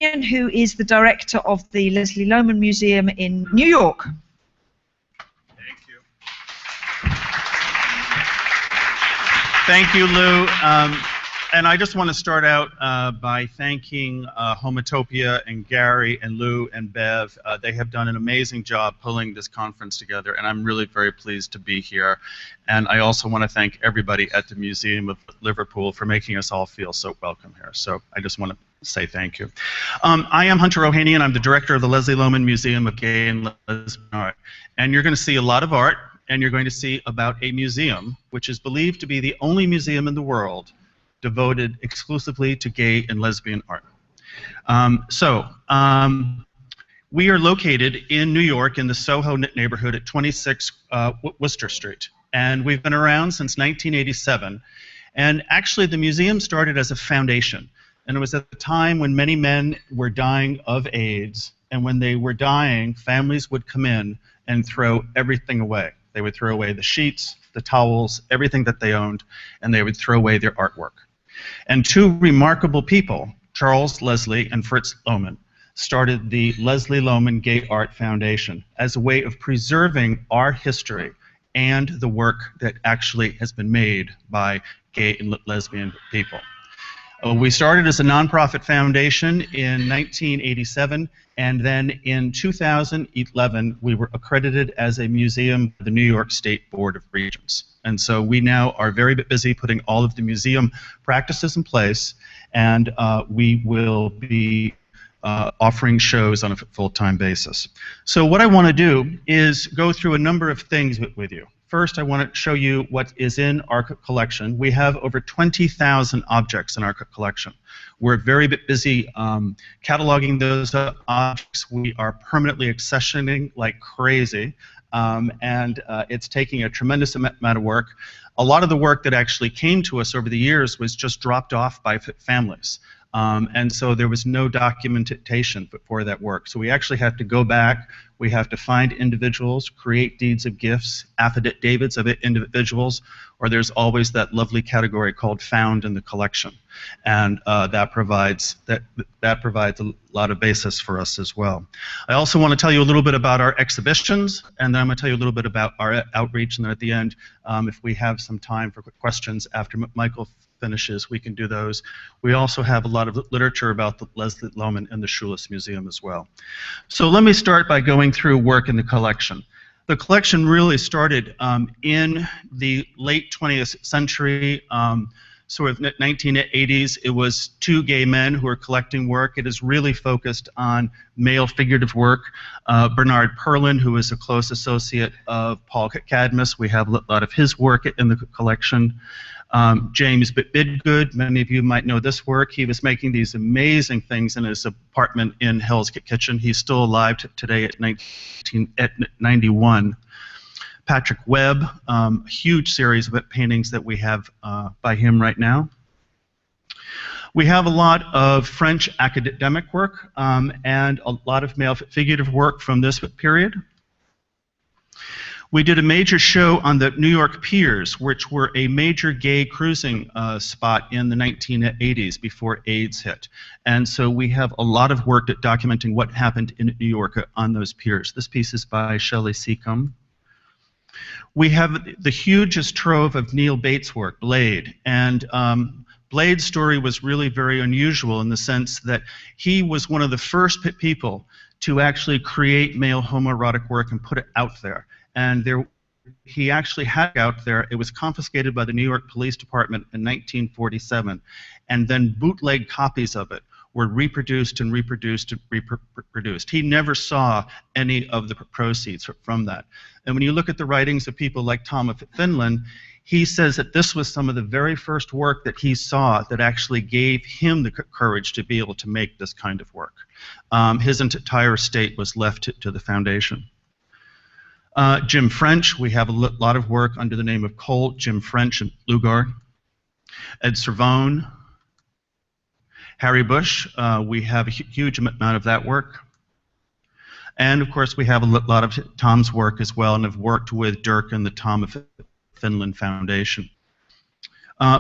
who is the director of the Lesley Lohman Museum in New York. Thank you. Thank you, Lou. And I just want to start out by thanking Homotopia and Gary and Lou and Bev. They have done an amazing job pulling this conference together, and I'm really very pleased to be here. And I also want to thank everybody at the Museum of Liverpool for making us all feel so welcome here. So I just want to say thank you. I am Hunter Ohanian. I'm the director of the Lesley Lohman Museum of Gay and Lesbian Art. And you're going to see a lot of art, and you're going to see about a museum which is believed to be the only museum in the world devoted exclusively to gay and lesbian art. We are located in New York in the Soho neighborhood at 26 Worcester Street. And we've been around since 1987. And actually the museum started as a foundation. And it was at the time when many men were dying of AIDS. And when they were dying, families would come in and throw everything away. They would throw away the sheets, the towels, everything that they owned, and they would throw away their artwork. And two remarkable people, Charles Lesley and Fritz Lohman, started the Lesley Lohman Gay Art Foundation as a way of preserving our history and the work that actually has been made by gay and lesbian people. We started as a nonprofit foundation in 1987, and then in 2011 we were accredited as a museum by the New York State Board of Regents. And so we now are very busy putting all of the museum practices in place, and we will be offering shows on a full-time basis. So what I want to do is go through a number of things with you. First, I want to show you what is in our collection. We have over 20,000 objects in our collection. We're very busy cataloging those objects. We are permanently accessioning like crazy, and it's taking a tremendous amount of work. A lot of the work that actually came to us over the years was just dropped off by families. And so there was no documentation for that work. So we actually have to go back, we have to find individuals, create deeds of gifts, affidavits of individuals, or there's always that lovely category called found in the collection. And that provides a lot of basis for us as well. I also want to tell you a little bit about our exhibitions, and then I'm going to tell you a little bit about our outreach, and then at the end, if we have some time for questions after Michael finishes, we can do those. We also have a lot of literature about the Lesley Lohman in the Schwules Museum as well. So let me start by going through work in the collection. The collection really started in the late 20th century, sort of 1980s. It was two gay men who were collecting work. It is really focused on male figurative work. Bernard Perlin, who is a close associate of Paul Cadmus, we have a lot of his work in the collection. James Bidgood, many of you might know this work. He was making these amazing things in his apartment in Hell's Kitchen. He's still alive today at 91. Patrick Webb, a huge series of paintings that we have by him right now. We have a lot of French academic work and a lot of male figurative work from this period. We did a major show on the New York piers, which were a major gay cruising spot in the 1980s before AIDS hit. And so we have a lot of work documenting what happened in New York on those piers. This piece is by Shelley Seacombe. We have the hugest trove of Neil Bates' work, Blade. And Blade's story was really very unusual in the sense that he was one of the first people to actually create male homoerotic work and put it out there. And he actually had it out there. It was confiscated by the New York Police Department in 1947, and then bootleg copies of it were reproduced and reproduced and reproduced. He never saw any of the proceeds from that. And when you look at the writings of people like Tom of Finland, he says that this was some of the very first work that he saw that actually gave him the courage to be able to make this kind of work. His entire estate was left to the foundation. Jim French, we have a lot of work under the name of Colt, Jim French, and Lugard. Ed Cervone, Harry Bush, we have a huge amount of that work. And of course we have a lot of Tom's work as well, and have worked with Dirk and the Tom of Finland Foundation.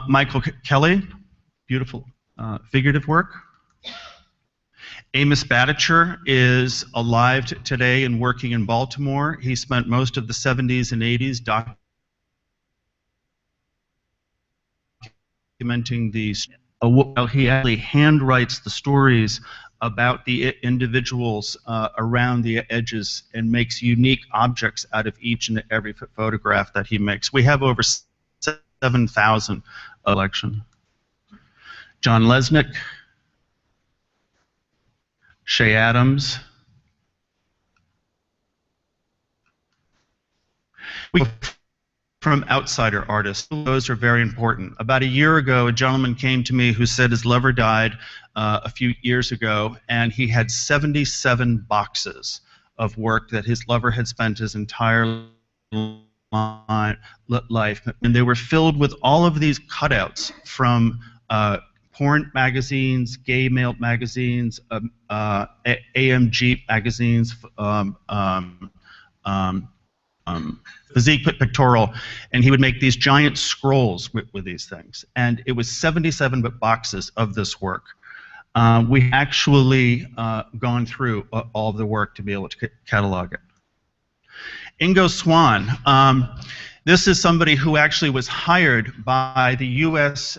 Michael Kelly, beautiful figurative work. Amos Baticher is alive today and working in Baltimore. He spent most of the 70s and 80s documenting these. He actually handwrites the stories about the individuals around the edges and makes unique objects out of each and every photograph that he makes. We have over 7,000 collection. John Lesnick, Shay Adams. We from outsider artists. Those are very important. About a year ago, a gentleman came to me who said his lover died a few years ago, and he had 77 boxes of work that his lover had spent his entire life, and they were filled with all of these cutouts from porn magazines, gay male magazines, AMG magazines, physique pictorial, and he would make these giant scrolls with these things. And it was 77 boxes of this work. We actually gone through all of the work to be able to catalog it. Ingo Swan. This is somebody who actually was hired by the U.S.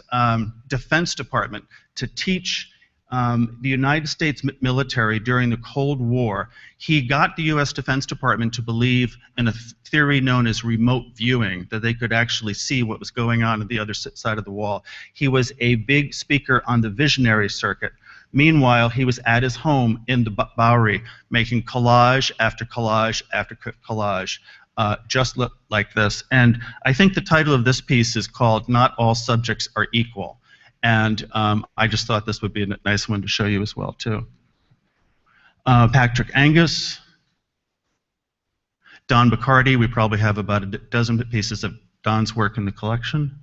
Defense Department to teach the United States military during the Cold War. He got the U.S. Defense Department to believe in a theory known as remote viewing, that they could actually see what was going on the other side of the wall. He was a big speaker on the visionary circuit. Meanwhile, he was at his home in the Bowery making collage after collage after collage, just like this. And I think the title of this piece is called "Not All Subjects Are Equal." And I just thought this would be a nice one to show you as well, too. Patrick Angus, Don Bacardi. We probably have about a dozen pieces of Don's work in the collection.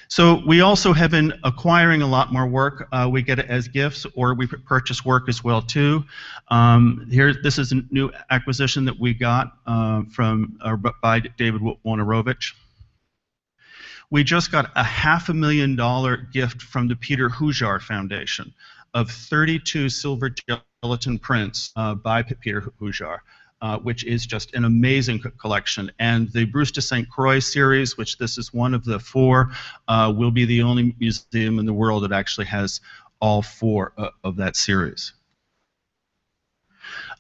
So we also have been acquiring a lot more work. We get it as gifts, or we purchase work as well, too. This is a new acquisition that we got by David Wojnarowicz. We just got a $500,000 gift from the Peter Hujar Foundation of 32 silver gelatin prints by Peter Hujar, which is just an amazing collection. And the Bruce de St. Croix series, which this is one of the 4, will be the only museum in the world that actually has all 4 of that series.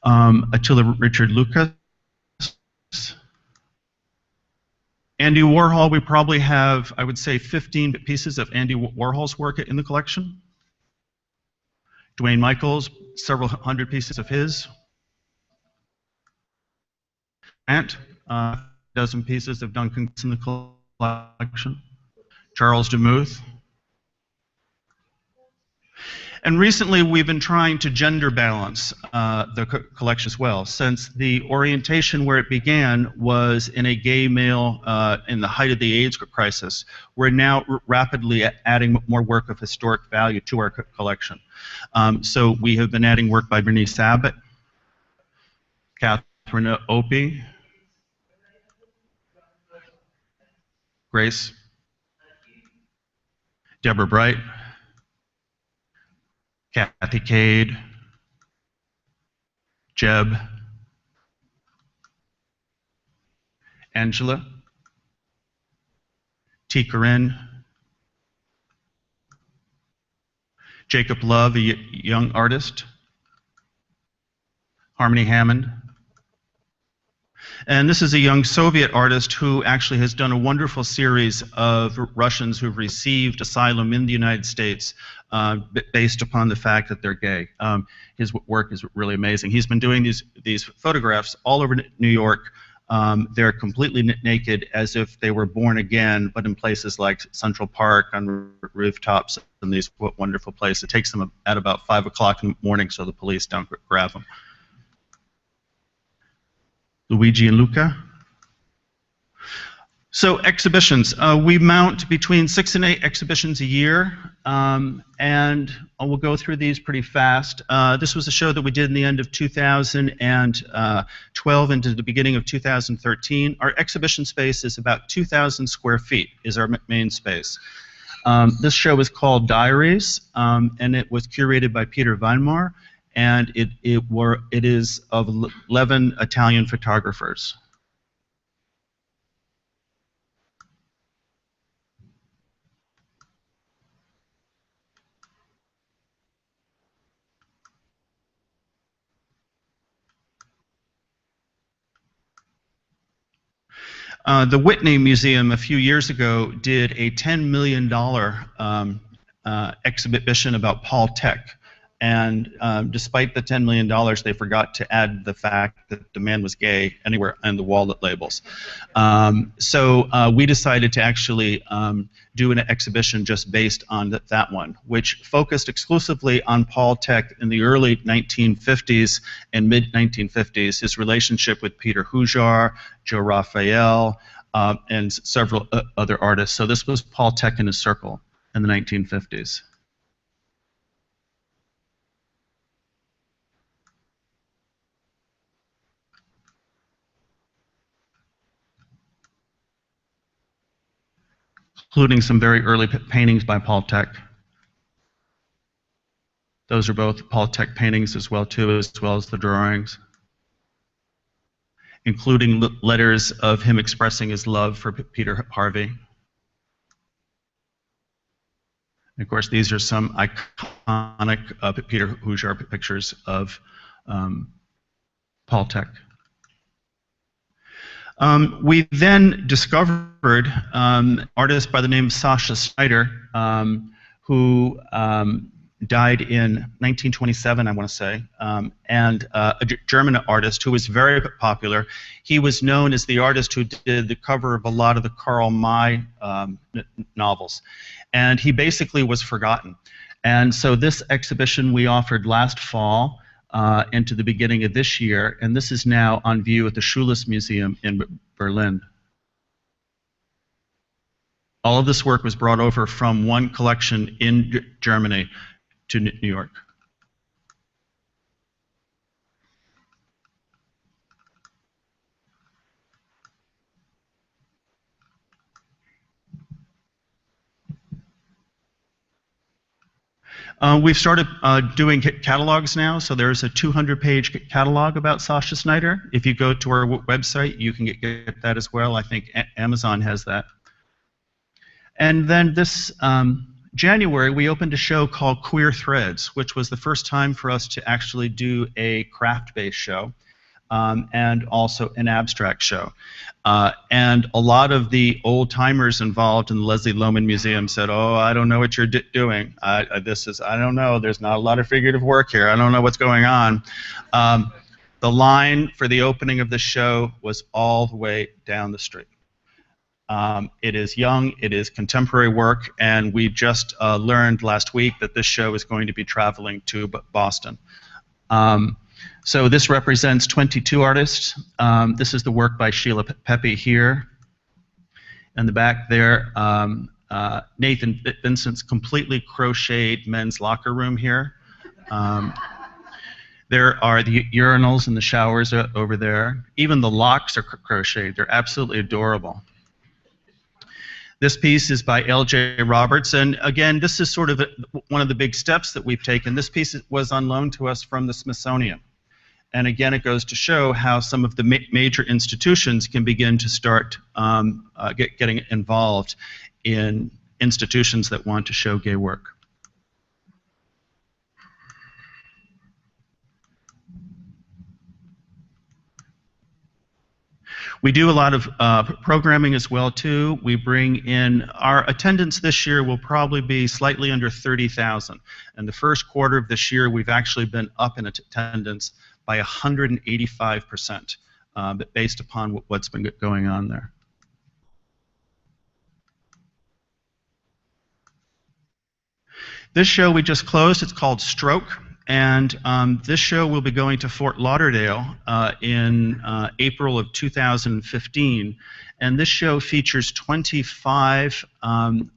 Attila Richard Lucas. Andy Warhol, we probably have, I would say, 15 pieces of Andy Warhol's work in the collection. Dwayne Michaels, several hundred pieces of his. And a dozen pieces of Duncan in the collection. Charles Demuth. And recently we've been trying to gender balance the collection as well, since the orientation where it began was in a gay male in the height of the AIDS crisis. We're now rapidly adding more work of historic value to our collection. So we have been adding work by Bernice Abbott, Catherine Opie, Grace, Deborah Bright, Kathy Cade, Jeb, Angela, T. Corinne, Jacob Love, a young artist, Harmony Hammond. And this is a young Soviet artist who actually has done a wonderful series of Russians who've received asylum in the United States based upon the fact that they're gay. His work is really amazing. He's been doing these photographs all over New York. They're completely naked, as if they were born again, but in places like Central Park, on rooftops, and these wonderful places. It takes them at about 5 o'clock in the morning so the police don't grab them. Luigi and Luca. So exhibitions. We mount between 6 and 8 exhibitions a year, and we'll go through these pretty fast. This was a show that we did in the end of 2012 into the beginning of 2013. Our exhibition space is about 2,000 square feet, is our main space. This show is called Diaries, and it was curated by Peter Weinmar, and it is of 11 Italian photographers. The Whitney Museum a few years ago did a $10 million exhibition about Paul Thek. And despite the $10 million, they forgot to add the fact that the man was gay anywhere on the wallet labels. So we decided to actually do an exhibition just based on that one, which focused exclusively on Paul Thek in the early 1950s and mid-1950s, his relationship with Peter Hujar, Joe Raphael, and several other artists. So this was Paul Thek and his circle in the 1950s. Including some very early paintings by Paul Thek. Those are both Paul Thek paintings as well as the drawings, including letters of him expressing his love for Peter Harvey. And of course, these are some iconic Peter Hujar pictures of Paul Thek. We then discovered an artist by the name of Sasha Snyder, who died in 1927, I want to say, and a German artist who was very popular. He was known as the artist who did the cover of a lot of the Karl May novels, and he basically was forgotten. And so this exhibition we offered last fall into the beginning of this year, and this is now on view at the Schwules Museum in Berlin. All of this work was brought over from one collection in Germany to New York. We've started doing catalogs now, so there's a 200-page catalog about Sasha Snyder. If you go to our website, you can get that as well. I think Amazon has that. And then this January, we opened a show called Queer Threads, which was the first time for us to actually do a craft-based show. And also an abstract show. And a lot of the old-timers involved in the Lesley Lohman Museum said, oh, I don't know what you're doing. I don't know. There's not a lot of figurative work here. I don't know what's going on. The line for the opening of the show was all the way down the street. It is young, it is contemporary work, and we just learned last week that this show is going to be traveling to Boston. So this represents 22 artists. This is the work by Sheila Pepe here. In the back there, Nathan Vincent's completely crocheted men's locker room here. There are the urinals and the showers over there. Even the locks are crocheted. They're absolutely adorable. This piece is by L.J. Roberts, and again, this is sort of one of the big steps that we've taken. This piece was on loan to us from the Smithsonian. And again, it goes to show how some of the major institutions can begin to start getting involved in institutions that want to show gay work. We do a lot of programming as well too. We bring in, our attendance this year will probably be slightly under 30,000. And the first quarter of this year, we've actually been up in attendance by 185%, but based upon what's been going on there. This show we just closed, it's called Stroke, and this show will be going to Fort Lauderdale in April of 2015, and this show features 25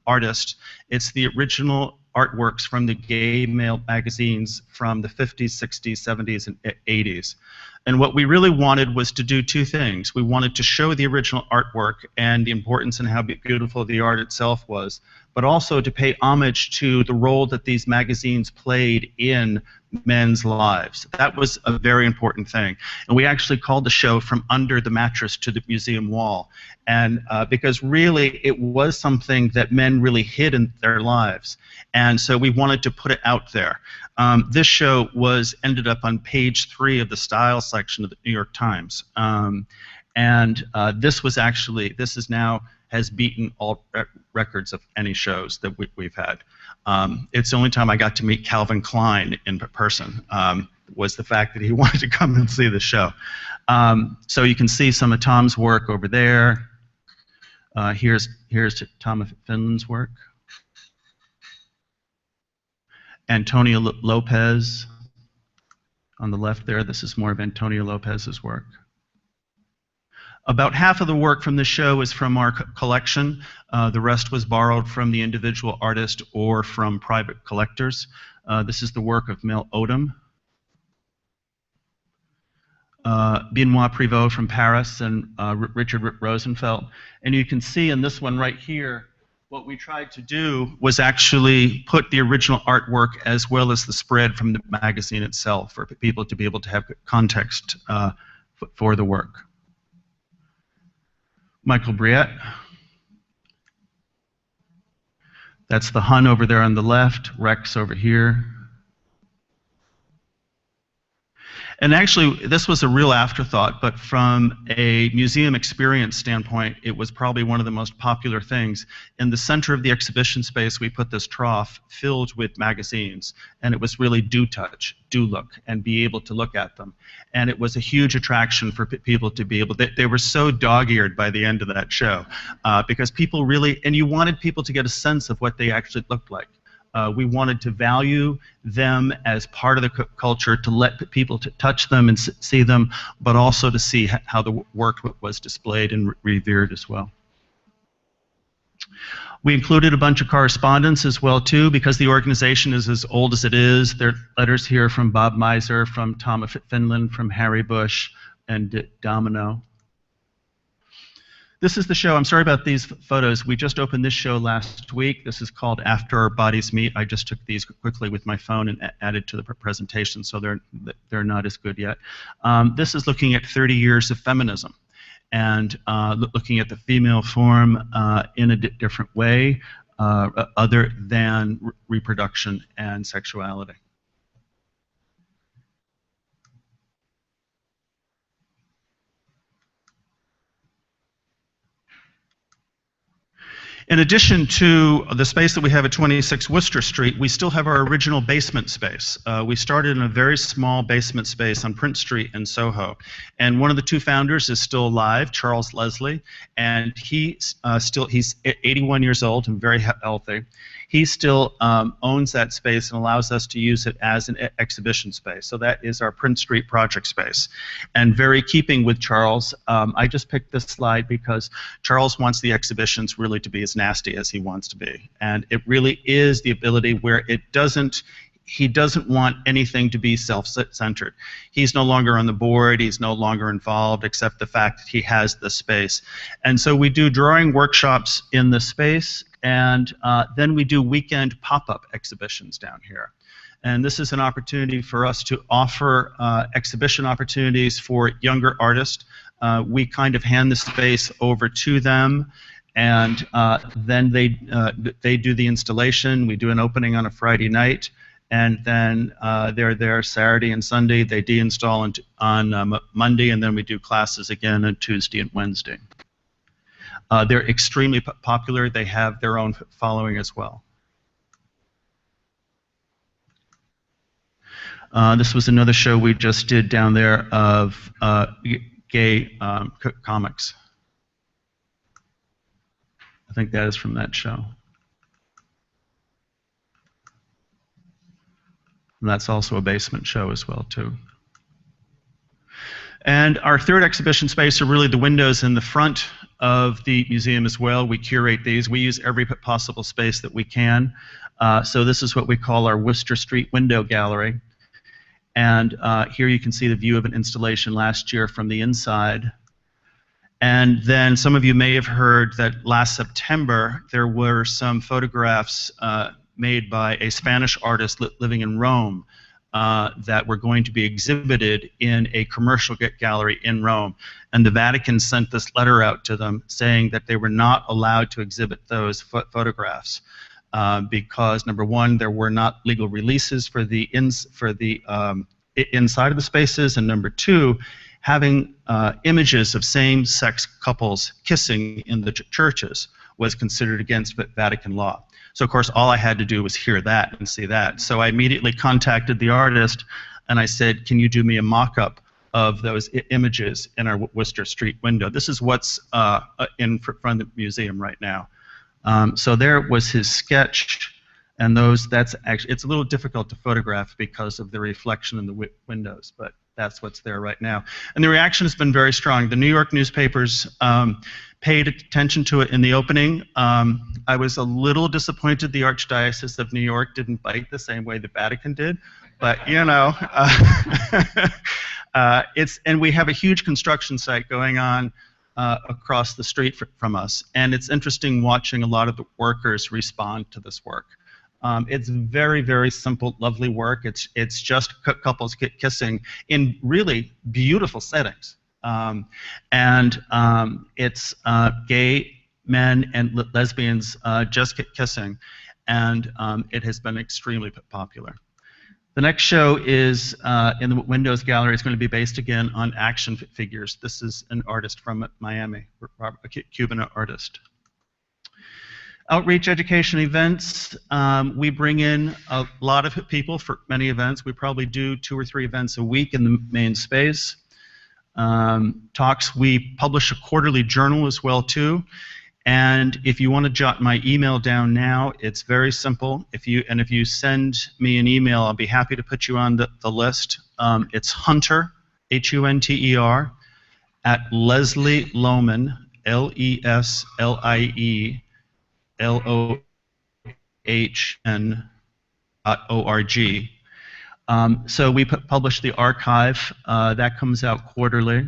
artists. It's the original artworks from the gay male magazines from the 50s, 60s, 70s, and 80s. And what we really wanted was to do two things. We wanted to show the original artwork and the importance and how beautiful the art itself was, but also to pay homage to the role that these magazines played in men's lives. That was a very important thing. And we actually called the show From Under the Mattress to the Museum Wall. And because really it was something that men really hid in their lives. And so we wanted to put it out there. This show ended up on page 3 of the style section of the New York Times. This is now has beaten all records of any shows that we've had. It's the only time I got to meet Calvin Klein in person, was the fact that he wanted to come and see the show. So you can see some of Tom's work over there. Here's Tom of Finland's work. Antonio Lopez on the left there. This is more of Antonio Lopez's work. About half of the work from the show is from our collection. The rest was borrowed from the individual artist or from private collectors. This is the work of Mel Odom, Benoit Privot from Paris, and Richard Rosenfeld. And you can see in this one right here, what we tried to do was actually put the original artwork as well as the spread from the magazine itself for people to be able to have context for the work. Michael Briette. That's the Hun over there on the left, Rex over here. And actually, this was a real afterthought, but from a museum experience standpoint, it was probably one of the most popular things. In the center of the exhibition space, we put this trough filled with magazines, and it was really do touch, do look, and be able to look at them. And it was a huge attraction for people to be able to, they were so dog-eared by the end of that show, because people really, and you wanted people to get a sense of what they actually looked like. We wanted to value them as part of the culture, to let people to touch them and see them, but also to see how the work was displayed and revered as well. We included a bunch of correspondence as well too, because the organization is as old as it is. There are letters here from Bob Miser, from Tom of Finland, from Harry Bush, and Domino. This is the show. I'm sorry about these photos. We just opened this show last week. This is called After Our Bodies Meet. I just took these quickly with my phone and added to the presentation, so they're not as good yet. This is looking at 30 years of feminism and looking at the female form in a different way other than reproduction and sexuality. In addition to the space that we have at 26 Worcester Street, we still have our original basement space. We started in a very small basement space on Prince Street in Soho. And one of the two founders is still alive, Charles Lesley, and he's 81 years old and very healthy. He still owns that space and allows us to use it as an exhibition space. So that is our Prince Street project space. And very keeping with Charles, I just picked this slide because Charles wants the exhibitions really to be as nasty as he wants to be. And it really is the ability where he doesn't want anything to be self-centered. He's no longer on the board, he's no longer involved, except the fact that he has the space. And so we do drawing workshops in the space, and then we do weekend pop-up exhibitions down here. And this is an opportunity for us to offer exhibition opportunities for younger artists. We kind of hand the space over to them, and then they do the installation. We do an opening on a Friday night, and then they're there Saturday and Sunday. They deinstall on Monday, and then we do classes again on Tuesday and Wednesday. They're extremely popular. They have their own following as well. This was another show we just did down there of gay comics. I think that is from that show. And that's also a basement show as well, too. And our third exhibition space are really the windows in the front of the museum as well. We curate these. We use every possible space that we can. So this is what we call our Worcester Street Window Gallery. And here you can see the view of an installation last year from the inside. And then some of you may have heard that last September there were some photographs made by a Spanish artist living in Rome that were going to be exhibited in a commercial gallery in Rome. And the Vatican sent this letter out to them saying that they were not allowed to exhibit those photographs because, number one, there were not legal releases for the inside of the spaces, and number two, having images of same-sex couples kissing in the churches was considered against Vatican law. So, of course, all I had to do was hear that and see that. So I immediately contacted the artist, and I said, can you do me a mock-up of those images in our Worcester Street window? This is what's in front of the museum right now. So there was his sketch, and that's actually, it's a little difficult to photograph because of the reflection in the windows, but that's what's there right now. And the reaction has been very strong. The New York newspapers paid attention to it in the opening. I was a little disappointed the Archdiocese of New York didn't bite the same way the Vatican did, but you know, and we have a huge construction site going on across the street from us, and it's interesting watching a lot of the workers respond to this work. It's very, very simple, lovely work. It's just couples kissing in really beautiful settings. It's gay men and lesbians just kissing, and it has been extremely popular. The next show is in the Windows Gallery. It's going to be based again on action figures. This is an artist from Miami, a Cuban artist. Outreach education events. We bring in a lot of people for many events. We probably do 2 or 3 events a week in the main space. Talks. We publish a quarterly journal as well too. And if you want to jot my email down now, it's very simple. If you send me an email, I'll be happy to put you on the list. It's Hunter, Hunter, at Lesley Lohman, LesleyLohn.org. So we publish the archive. That comes out quarterly.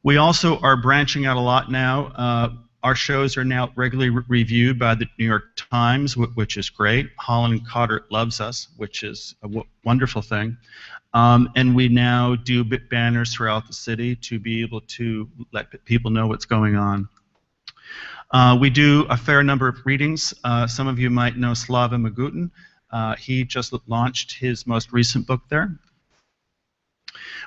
We also are branching out a lot now. Our shows are now regularly reviewed by the New York Times, which is great. Holland Cotter loves us, which is a wonderful thing. And we now do banners throughout the city to be able to let people know what's going on. We do a fair number of readings. Some of you might know Slava Magutin. He just launched his most recent book there.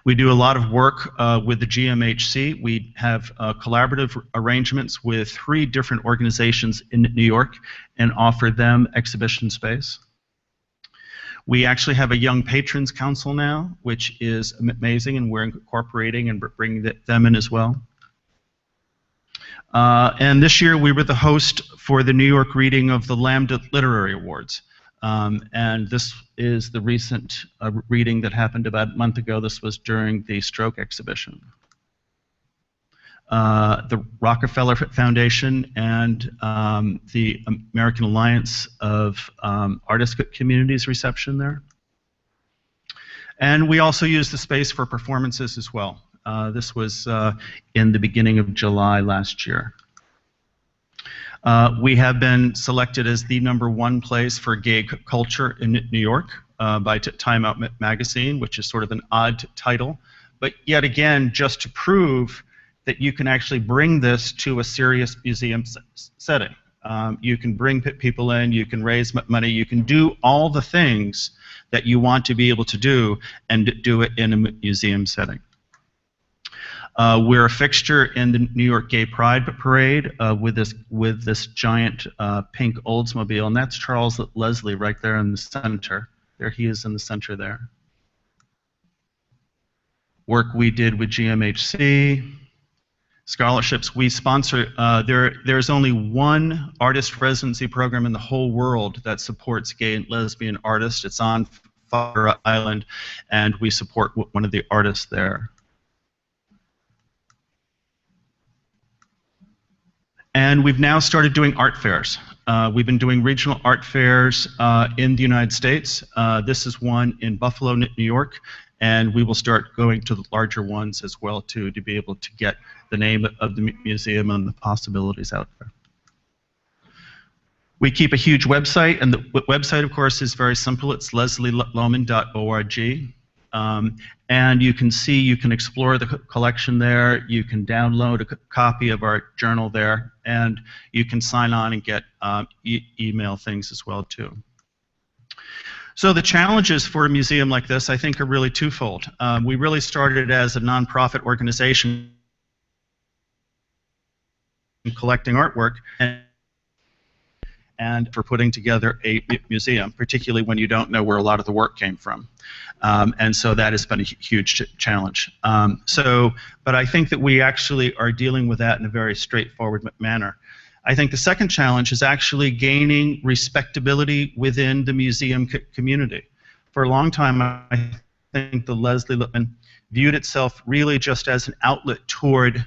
We do a lot of work with the GMHC. We have collaborative arrangements with 3 different organizations in New York and offer them exhibition space. We actually have a Young Patrons Council now, which is amazing, and we're incorporating and bringing them in as well. And this year we were the host for the New York reading of the Lambda Literary Awards. And this is the recent reading that happened about a month ago. This was during the Stroke exhibition. The Rockefeller Foundation and the American Alliance of Artist Communities reception there. And we also use the space for performances as well. This was in the beginning of July last year. We have been selected as the #1 place for gay culture in New York by Time Out magazine, which is sort of an odd title. But yet again, just to prove that you can actually bring this to a serious museum setting. You can bring people in, you can raise money, you can do all the things that you want to be able to do and do it in a museum setting. We're a fixture in the New York Gay Pride Parade with this giant pink Oldsmobile, and that's Charles Leslie right there in the center. There he is in the center there. Work we did with GMHC. Scholarships we sponsor. There's only one artist residency program in the whole world that supports gay and lesbian artists. It's on Fire Island, and we support one of the artists there. And we've now started doing art fairs. We've been doing regional art fairs in the United States. This is one in Buffalo, New York, And we will start going to the larger ones as well too, to be able to get the name of the museum and the possibilities out there. We keep a huge website, and the website, of course, is very simple. It's lesleylohman.org. And you can see, you can explore the collection there, you can download a copy of our journal there, and you can sign on and get email things as well too. So the challenges for a museum like this, I think, are really twofold. We really started as a nonprofit organization collecting artwork and for putting together a museum, particularly when you don't know where a lot of the work came from. And so that has been a huge challenge. But I think that we actually are dealing with that in a very straightforward manner. I think the second challenge is actually gaining respectability within the museum community. For a long time, I think the Lesley Lohman viewed itself really just as an outlet toward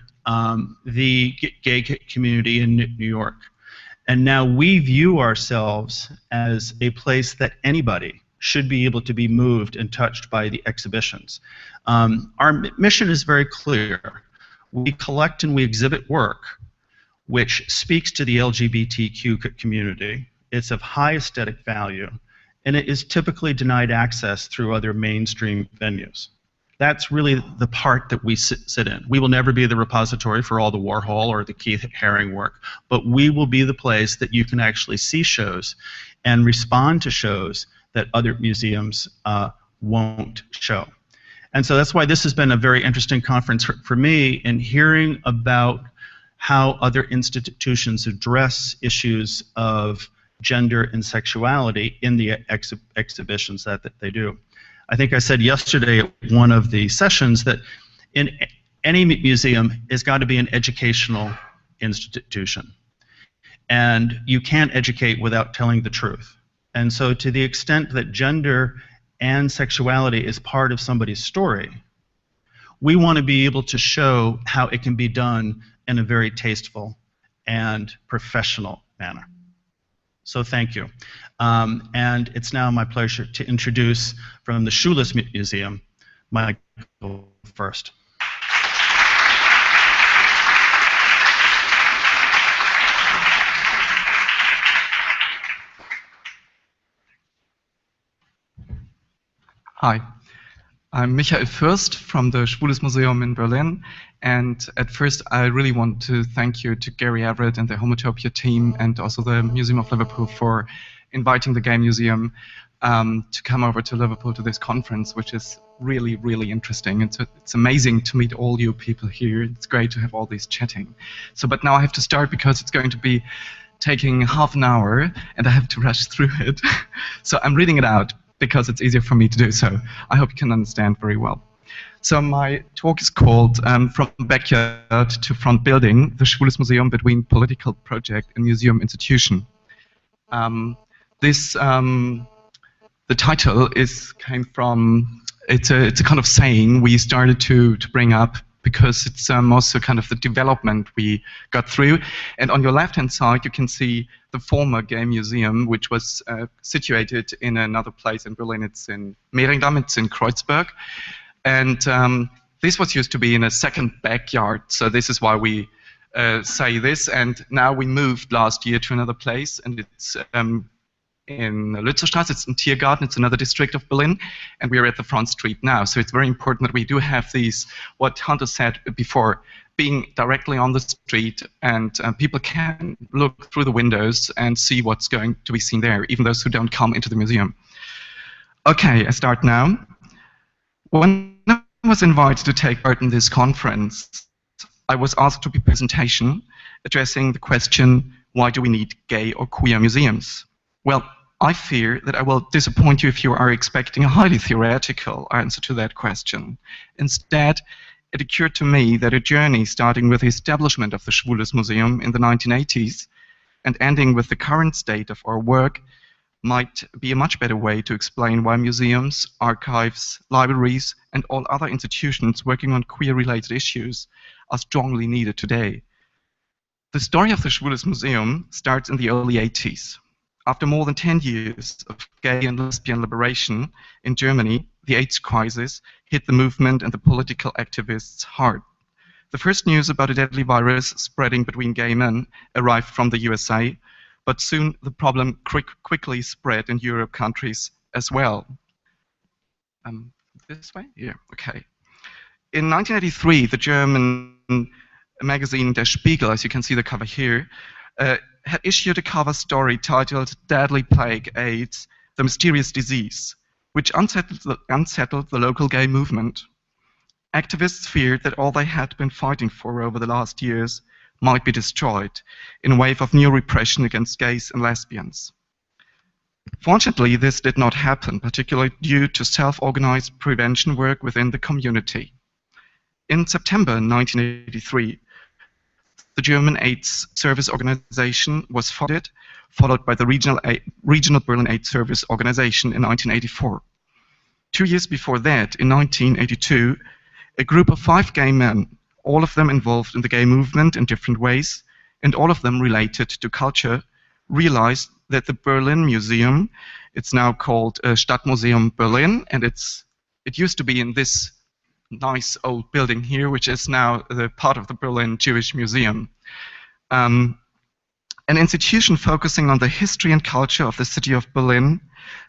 the gay community in New York. And now we view ourselves as a place that anybody should be able to be moved and touched by the exhibitions. Our mission is very clear. We collect and we exhibit work which speaks to the LGBTQ community. It's of high aesthetic value, and it is typically denied access through other mainstream venues. That's really the part that we sit in. We will never be the repository for all the Warhol or the Keith Haring work, but we will be the place that you can actually see shows and respond to shows that other museums won't show. And so that's why this has been a very interesting conference for me, in hearing about how other institutions address issues of gender and sexuality in the exhibitions that they do. I think I said yesterday at one of the sessions that in any museum, it's got to be an educational institution. And you can't educate without telling the truth. And so to the extent that gender and sexuality is part of somebody's story, we want to be able to show how it can be done in a very tasteful and professional manner. So thank you. And it's now my pleasure to introduce from the Schwules Museum, Michael Furst. Hi, I'm Michael Furst from the Schwules Museum in Berlin, and at first I really want to thank you to Gary Everett and the Homotopia team and also the Museum of Liverpool for inviting the Gay Museum to come over to Liverpool to this conference, which is really, really interesting. It's amazing to meet all you people here. It's great to have all this chatting. But now I have to start because it's going to be taking half an hour and I have to rush through it. So I'm reading it out because it's easier for me to do so. I hope you can understand very well. So my talk is called From Backyard to Front Building, the Schwules Museum Between Political Project and Museum Institution. The title came from, it's a kind of saying we started to bring up because it's also kind of the development we got through. And on your left-hand side, you can see the former Gay Museum, which was situated in another place in Berlin. It's in Mehringdamm, it's in Kreuzberg. And this was used to be in a second backyard, so this is why we say this. And now we moved last year to another place, and it's in Lützerstraße, it's in Tiergarten, it's another district of Berlin, and we are at the front street now. So it's very important that we do have these, what Hunter said before, being directly on the street, and people can look through the windows and see what's going to be seen there, even those who don't come into the museum. Okay, I start now. When I was invited to take part in this conference, I was asked to be a presentation addressing the question, why do we need gay or queer museums? Well, I fear that I will disappoint you if you are expecting a highly theoretical answer to that question. Instead, it occurred to me that a journey starting with the establishment of the Schwules Museum in the 1980s and ending with the current state of our work might be a much better way to explain why museums, archives, libraries, and all other institutions working on queer-related issues are strongly needed today. The story of the Schwules Museum starts in the early 80s. After more than 10 years of gay and lesbian liberation in Germany, the AIDS crisis hit the movement and the political activists hard. The first news about a deadly virus spreading between gay men arrived from the USA, but soon the problem quickly spread in Europe countries as well. This way? Yeah, okay. In 1983, the German magazine Der Spiegel, as you can see the cover here, had issued a cover story titled Deadly Plague AIDS, the Mysterious Disease, which unsettled the local gay movement. Activists feared that all they had been fighting for over the last years might be destroyed in a wave of new repression against gays and lesbians. Fortunately, this did not happen, particularly due to self-organized prevention work within the community. In September 1983, the German AIDS Service Organization was followed by the regional Berlin AIDS Service Organization in 1984. 2 years before that, in 1982, a group of 5 gay men, all of them involved in the gay movement in different ways, and all of them related to culture, realized that the Berlin Museum, it's now called Stadtmuseum Berlin, and it used to be in this nice old building here, which is now the part of the Berlin Jewish Museum. An institution focusing on the history and culture of the city of Berlin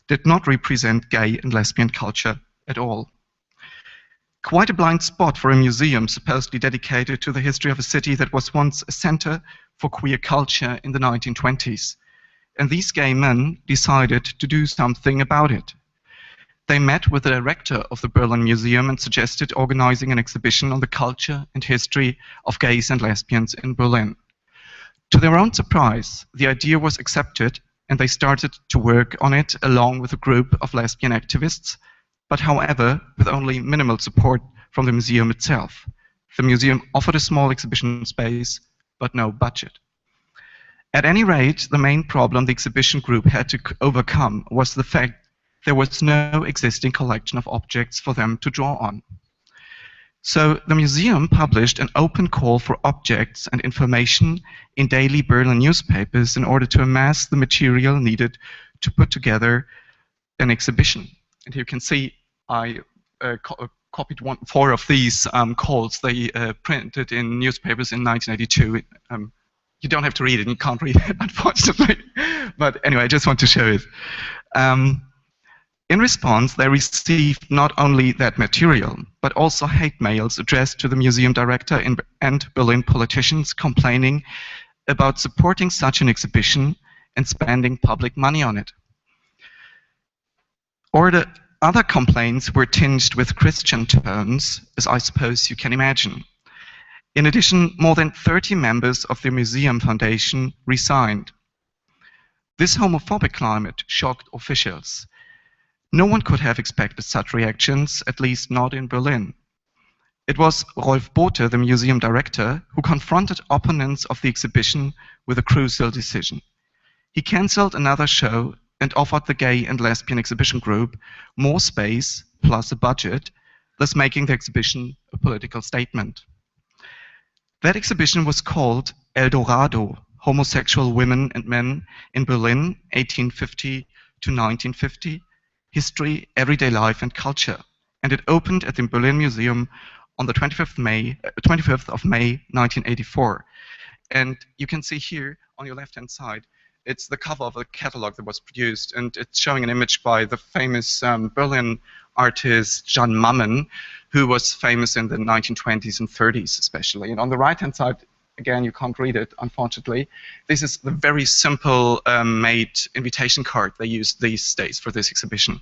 did not represent gay and lesbian culture at all. Quite a blind spot for a museum supposedly dedicated to the history of a city that was once a center for queer culture in the 1920s. And these gay men decided to do something about it. They met with the director of the Berlin Museum and suggested organizing an exhibition on the culture and history of gays and lesbians in Berlin. To their own surprise, the idea was accepted and they started to work on it along with a group of lesbian activists, but however, with only minimal support from the museum itself. The museum offered a small exhibition space, but no budget. At any rate, the main problem the exhibition group had to overcome was the fact there was no existing collection of objects for them to draw on. So the museum published an open call for objects and information in daily Berlin newspapers in order to amass the material needed to put together an exhibition. And you can see I copied 4 of these calls they printed in newspapers in 1982. You don't have to read it, you can't read it, unfortunately. But anyway, I just want to show it. In response, they received not only that material, but also hate mails addressed to the museum director and Berlin politicians complaining about supporting such an exhibition and spending public money on it. Or the other complaints were tinged with Christian tones, as I suppose you can imagine. In addition, more than 30 members of the Museum Foundation resigned. This homophobic climate shocked officials. No one could have expected such reactions, at least not in Berlin. It was Rolf Bothe, the museum director, who confronted opponents of the exhibition with a crucial decision. He cancelled another show and offered the gay and lesbian exhibition group more space plus a budget, thus making the exhibition a political statement. That exhibition was called El Dorado, Homosexual Women and Men in Berlin, 1850 to 1950, History, Everyday Life and Culture, and it opened at the Berlin Museum on the 25th of May 1984. And you can see here on your left-hand side, it's the cover of a catalog that was produced, and it's showing an image by the famous Berlin artist Jan Mammen, who was famous in the 1920s and 30s especially. And on the right-hand side, again, you can't read it, unfortunately. This is the very simple made invitation card they use these days for this exhibition.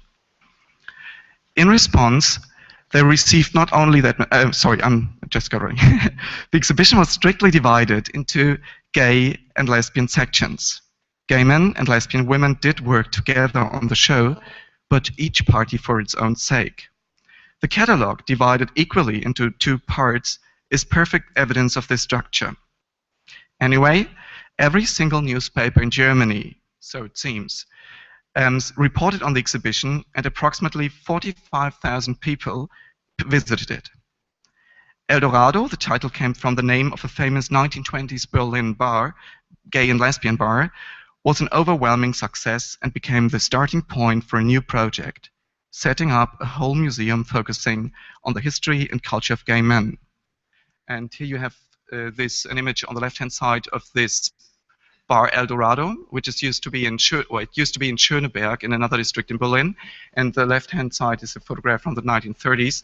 In response, they received not only that, sorry, I'm just going. The exhibition was strictly divided into gay and lesbian sections. Gay men and lesbian women did work together on the show, but each party for its own sake. The catalog, divided equally into 2 parts, is perfect evidence of this structure. Anyway, every single newspaper in Germany, so it seems, reported on the exhibition, and approximately 45,000 people visited it. El Dorado, the title came from the name of a famous 1920s Berlin bar, gay and lesbian bar, was an overwhelming success and became the starting point for a new project, setting up a whole museum focusing on the history and culture of gay men. And here you have an image on the left-hand side of this bar El Dorado, which is used to be in it used to be in Schöneberg in another district in Berlin. And the left-hand side is a photograph from the 1930s.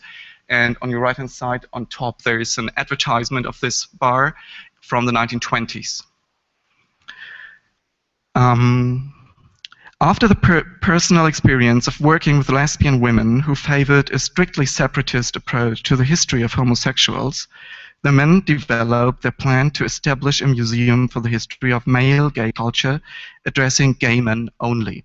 And on your right-hand side, on top, there is an advertisement of this bar from the 1920s. After the personal experience of working with lesbian women who favored a strictly separatist approach to the history of homosexuals, the men developed their plan to establish a museum for the history of male gay culture, addressing gay men only.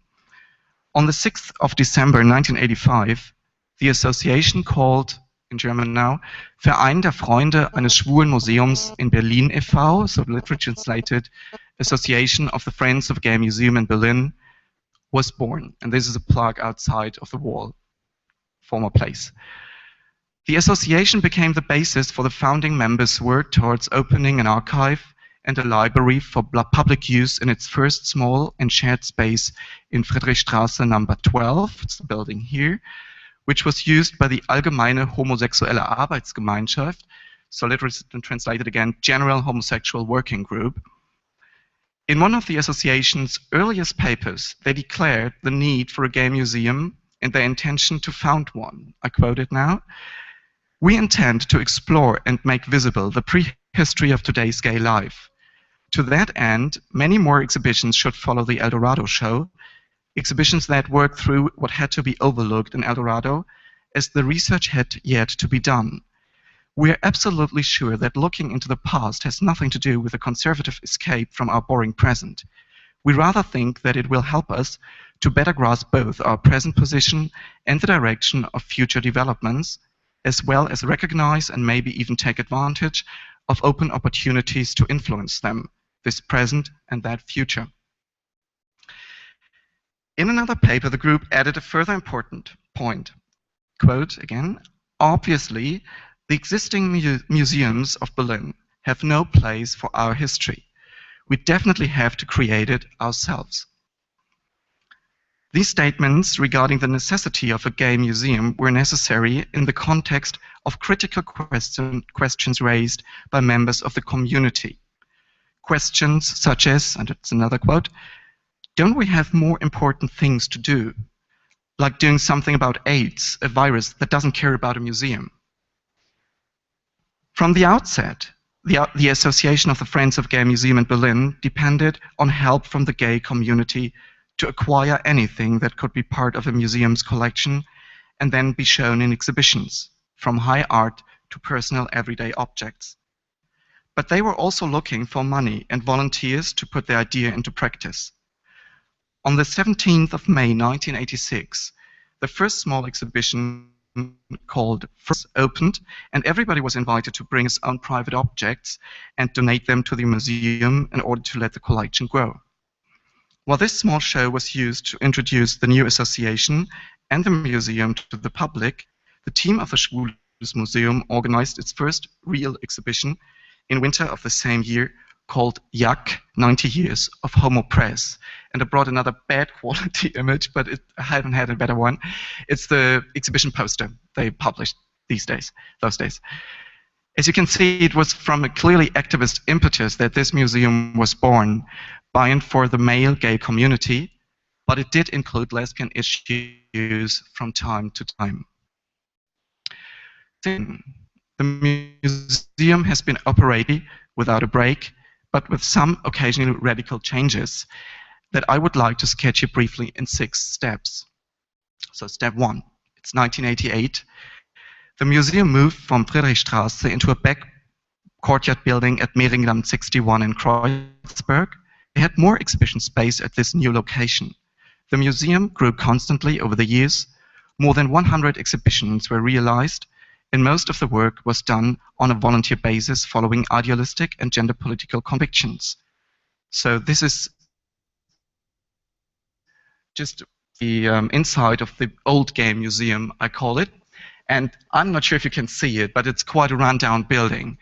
On the 6th of December 1985, the association called, in German now, Verein der Freunde eines Schwulen Museums in Berlin e.V., so literally translated, Association of the Friends of a Gay Museum in Berlin, was born. And this is a plaque outside of the wall, former place. The association became the basis for the founding members' work towards opening an archive and a library for public use in its first small and shared space in Friedrichstraße number 12, it's the building here, which was used by the Allgemeine Homosexuelle Arbeitsgemeinschaft, so literally translated again, General Homosexual Working Group. In one of the association's earliest papers, they declared the need for a gay museum and their intention to found one. I quote it now. We intend to explore and make visible the prehistory of today's gay life. To that end, many more exhibitions should follow the El Dorado show, exhibitions that work through what had to be overlooked in El Dorado, as the research had yet to be done. We are absolutely sure that looking into the past has nothing to do with a conservative escape from our boring present. We rather think that it will help us to better grasp both our present position and the direction of future developments, as well as recognize and maybe even take advantage of open opportunities to influence them, this present and that future. In another paper, the group added a further important point. Quote again, obviously, the existing museums of Berlin have no place for our history. We definitely have to create it ourselves. These statements regarding the necessity of a gay museum were necessary in the context of critical questions raised by members of the community. Questions such as, and it's another quote, don't we have more important things to do, like doing something about AIDS, a virus that doesn't care about a museum? From the outset, the Association of the Friends of Gay Museum in Berlin depended on help from the gay community to acquire anything that could be part of a museum's collection and then be shown in exhibitions, from high art to personal everyday objects. But they were also looking for money and volunteers to put their idea into practice. On the 17th of May 1986, the first small exhibition called Furst opened, and everybody was invited to bring his own private objects and donate them to the museum in order to let the collection grow. While this small show was used to introduce the new association and the museum to the public, the team of the Schwules Museum organized its first real exhibition in winter of the same year, called Yak, 90 Years of Homo Press. And I brought another bad quality image, but I haven't had a better one. It's the exhibition poster they published those days. As you can see, it was from a clearly activist impetus that this museum was born, by and for the male gay community, but it did include lesbian issues from time to time. The museum has been operating without a break, but with some occasionally radical changes that I would like to sketch you briefly in 6 steps. So step 1, it's 1988. The museum moved from Friedrichstraße into a back courtyard building at Mehringdamm 61 in Kreuzberg. They had more exhibition space at this new location. The museum grew constantly over the years. More than 100 exhibitions were realized, and most of the work was done on a volunteer basis following idealistic and gender political convictions. So this is just the inside of the old gay museum, I call it. And I'm not sure if you can see it, but it's quite a rundown building,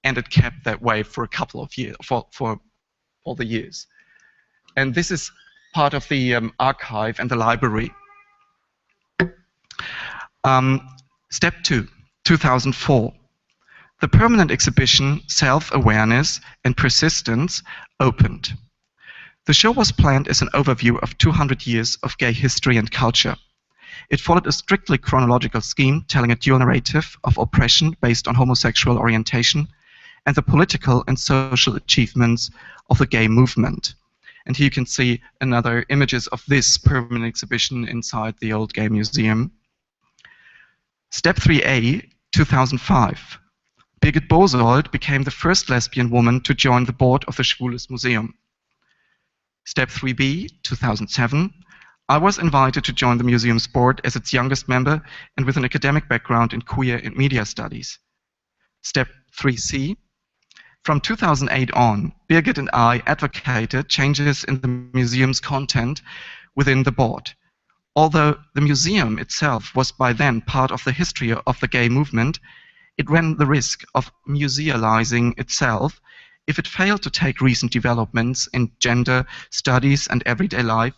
and it kept that way for a couple of years, for all the years. And this is part of the archive and the library. Step 2, 2004. The permanent exhibition Self-Awareness and Persistence opened. The show was planned as an overview of 200 years of gay history and culture. It followed a strictly chronological scheme telling a dual narrative of oppression based on homosexual orientation and the political and social achievements of the gay movement. And here you can see another images of this permanent exhibition inside the old gay museum. Step 3A, 2005. Birgit Bosold became the first lesbian woman to join the board of the Schwules Museum. Step 3B, 2007. I was invited to join the museum's board as its youngest member and with an academic background in queer and media studies. Step 3C. From 2008 on, Birgit and I advocated changes in the museum's content within the board. Although the museum itself was by then part of the history of the gay movement, it ran the risk of musealizing itself if it failed to take recent developments in gender studies and everyday life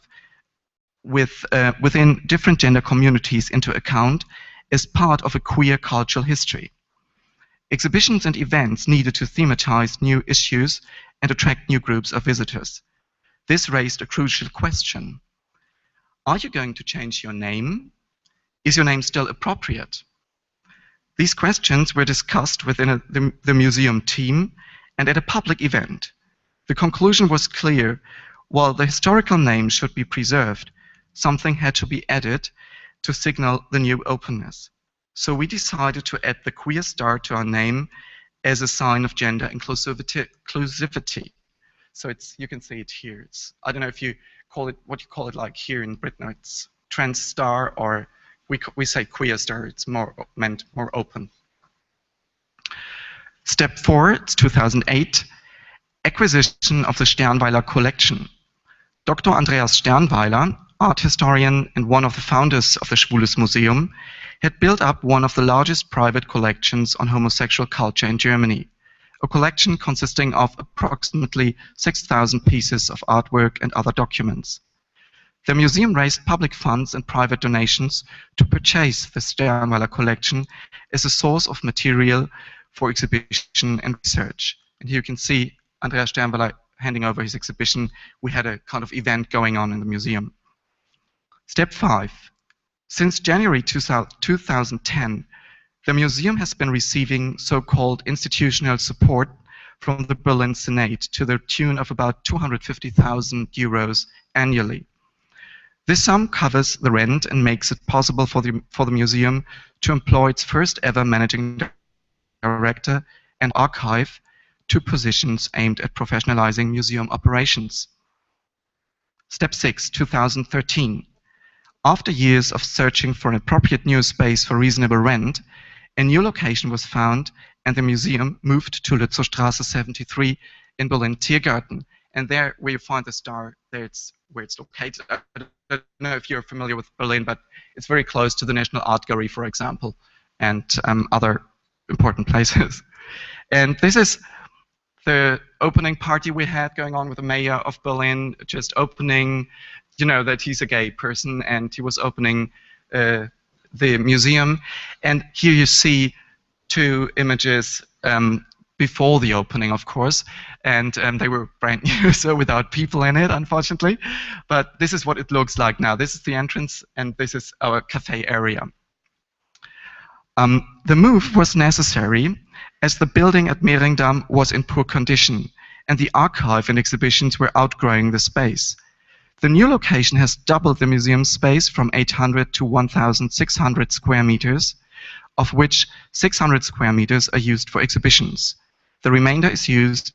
within different gender communities into account as part of a queer cultural history. Exhibitions and events needed to thematize new issues and attract new groups of visitors. This raised a crucial question. Are you going to change your name? Is your name still appropriate? These questions were discussed within the museum team and at a public event. The conclusion was clear. While the historical name should be preserved, something had to be added to signal the new openness. So we decided to add the queer star to our name as a sign of gender inclusivity. So you can see it here. I don't know if you call it, what you call it like here in Britain. It's trans star, or we say queer star. It's meant more open. Step 4, it's 2008, acquisition of the Sternweiler collection. Dr. Andreas Sternweiler, art historian and one of the founders of the Schwules Museum, had built up one of the largest private collections on homosexual culture in Germany, a collection consisting of approximately 6,000 pieces of artwork and other documents. The museum raised public funds and private donations to purchase the Sternweiler collection as a source of material for exhibition and research. And here you can see Andreas Sternweiler handing over his exhibition. We had a kind of event going on in the museum. Step 5. Since January 2010, the museum has been receiving so-called institutional support from the Berlin Senate to the tune of about 250,000 euros annually. This sum covers the rent and makes it possible for the museum to employ its first ever managing director and archive, 2 positions aimed at professionalizing museum operations. Step 6, 2013. After years of searching for an appropriate new space for reasonable rent, a new location was found and the museum moved to Lützowstraße 73 in Berlin-Tiergarten. And there where you find the star, there it's where it's located. I don't know if you're familiar with Berlin, but it's very close to the National Art Gallery, for example, and other important places. And this is the opening party we had going on with the mayor of Berlin, just opening, you know, that he's a gay person, and he was opening the museum. And here you see 2 images before the opening, of course, and they were brand new, so without people in it, unfortunately. But this is what it looks like now. This is the entrance, and this is our cafe area. The move was necessary as the building at Mehringdamm was in poor condition, and the archive and exhibitions were outgrowing the space. The new location has doubled the museum space from 800 to 1,600 square meters, of which 600 square meters are used for exhibitions. The remainder is used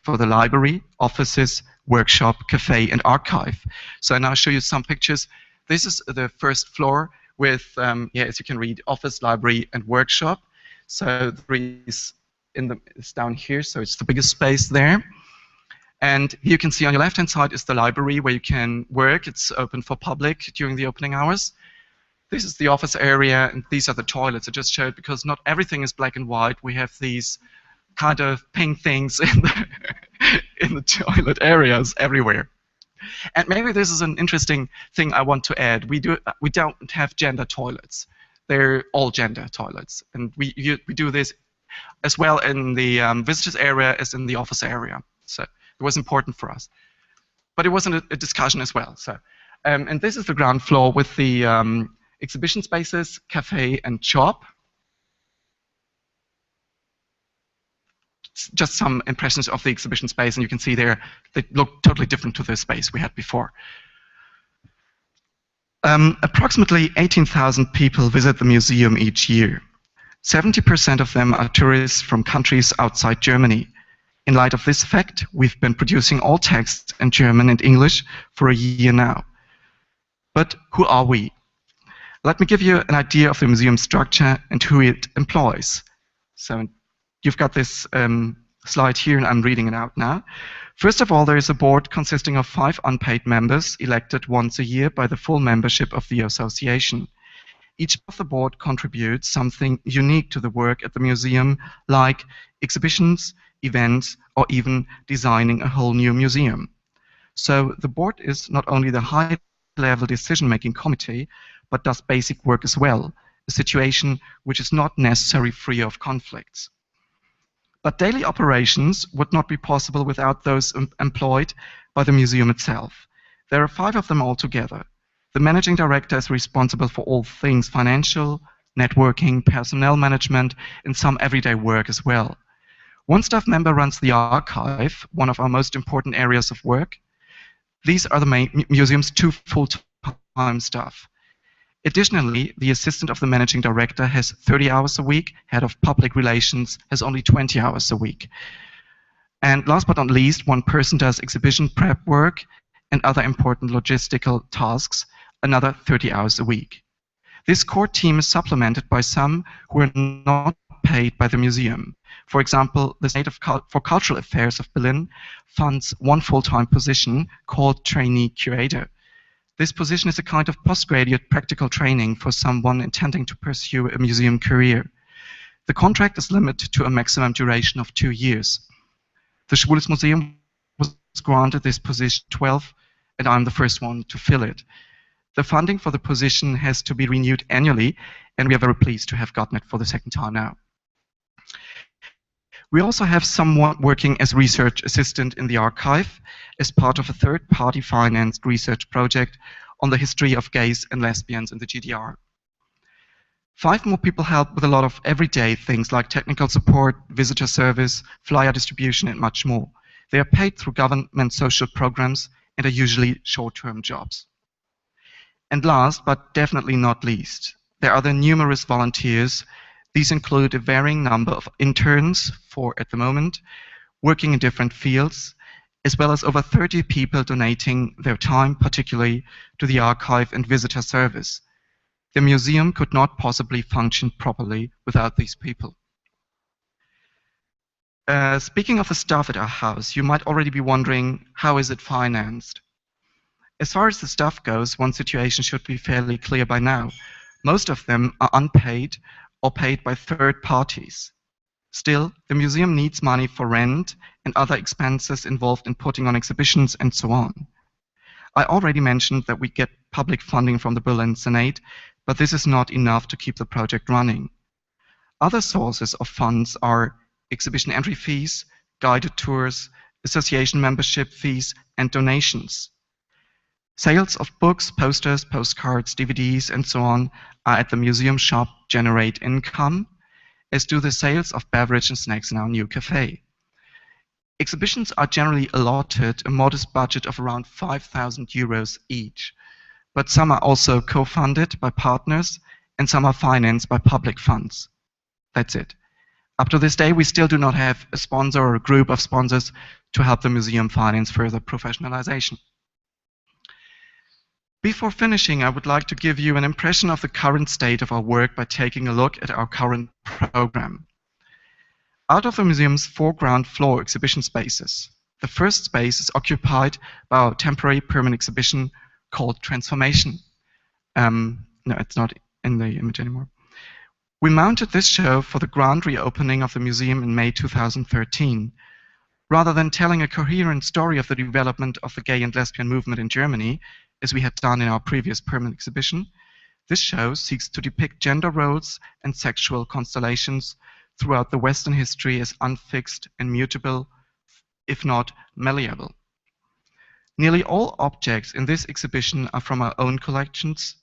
for the library, offices, workshop, cafe, and archive. So I now show you some pictures. This is the first floor with, as you can read, office, library, and workshop. So it's down here, so it's the biggest space there. And here you can see on your left-hand side is the library where you can work. It's open for public during the opening hours. This is the office area, and these are the toilets I just showed, because not everything is black and white. We have these kind of pink things in the toilet areas everywhere. And maybe this is an interesting thing I want to add. We don't have gender toilets. they're all gender toilets. And we do this as well in the visitors area as in the office area. So it was important for us. But it wasn't a discussion as well. So, and this is the ground floor with the exhibition spaces, cafe, and shop. Just some impressions of the exhibition space, and you can see there they look totally different to the space we had before. Approximately 18,000 people visit the museum each year. 70% of them are tourists from countries outside Germany. In light of this fact, we've been producing all texts in German and English for a year now. But who are we? Let me give you an idea of the museum structure and who it employs. So you've got this slide here, and I'm reading it out now. First of all, there is a board consisting of 5 unpaid members elected once a year by the full membership of the association. Each of the board contributes something unique to the work at the museum, like exhibitions, events, or even designing a whole new museum. So the board is not only the high-level decision-making committee, but does basic work as well, a situation which is not necessarily free of conflicts. But daily operations would not be possible without those employed by the museum itself. There are 5 of them altogether. The managing director is responsible for all things financial, networking, personnel management, and some everyday work as well. One staff member runs the archive, one of our most important areas of work. These are the museum's 2 full-time staff. Additionally, the assistant of the managing director has 30 hours a week, head of public relations has only 20 hours a week. And last but not least, one person does exhibition prep work and other important logistical tasks, another 30 hours a week. This core team is supplemented by some who are not paid by the museum. For example, the State for Cultural Affairs of Berlin funds one full-time position called trainee curator. This position is a kind of postgraduate practical training for someone intending to pursue a museum career. The contract is limited to a maximum duration of 2 years. The Schwules Museum was granted this position 12, and I'm the first one to fill it. The funding for the position has to be renewed annually, and we are very pleased to have gotten it for the 2nd time now. We also have someone working as research assistant in the archive as part of a third-party financed research project on the history of gays and lesbians in the GDR. 5 more people help with a lot of everyday things like technical support, visitor service, flyer distribution, and much more. They are paid through government social programs and are usually short-term jobs. And last, but definitely not least, there are the numerous volunteers. These include a varying number of interns for, at the moment, working in different fields, as well as over 30 people donating their time, particularly to the archive and visitor service. The museum could not possibly function properly without these people. Speaking of the staff at our house, you might already be wondering, how is it financed? As far as the staff goes, one situation should be fairly clear by now. Most of them are unpaid or paid by third parties. Still, the museum needs money for rent and other expenses involved in putting on exhibitions and so on. I already mentioned that we get public funding from the Berlin Senate, but this is not enough to keep the project running. Other sources of funds are exhibition entry fees, guided tours, association membership fees, and donations. Sales of books, posters, postcards, DVDs, and so on are at the museum shop generate income, as do the sales of beverage and snacks in our new cafe. Exhibitions are generally allotted a modest budget of around 5,000 euros each, but some are also co-funded by partners and some are financed by public funds. That's it. Up to this day, we still do not have a sponsor or a group of sponsors to help the museum finance further professionalization. Before finishing, I would like to give you an impression of the current state of our work by taking a look at our current program. Out of the museum's 4 ground floor exhibition spaces, the first space is occupied by our temporary permanent exhibition called Transformation. No, it's not in the image anymore. We mounted this show for the grand reopening of the museum in May 2013. Rather than telling a coherent story of the development of the gay and lesbian movement in Germany, as we had done in our previous permanent exhibition, This show seeks to depict gender roles and sexual constellations throughout the Western history as unfixed and mutable, if not malleable. Nearly all objects in this exhibition are from our own collections,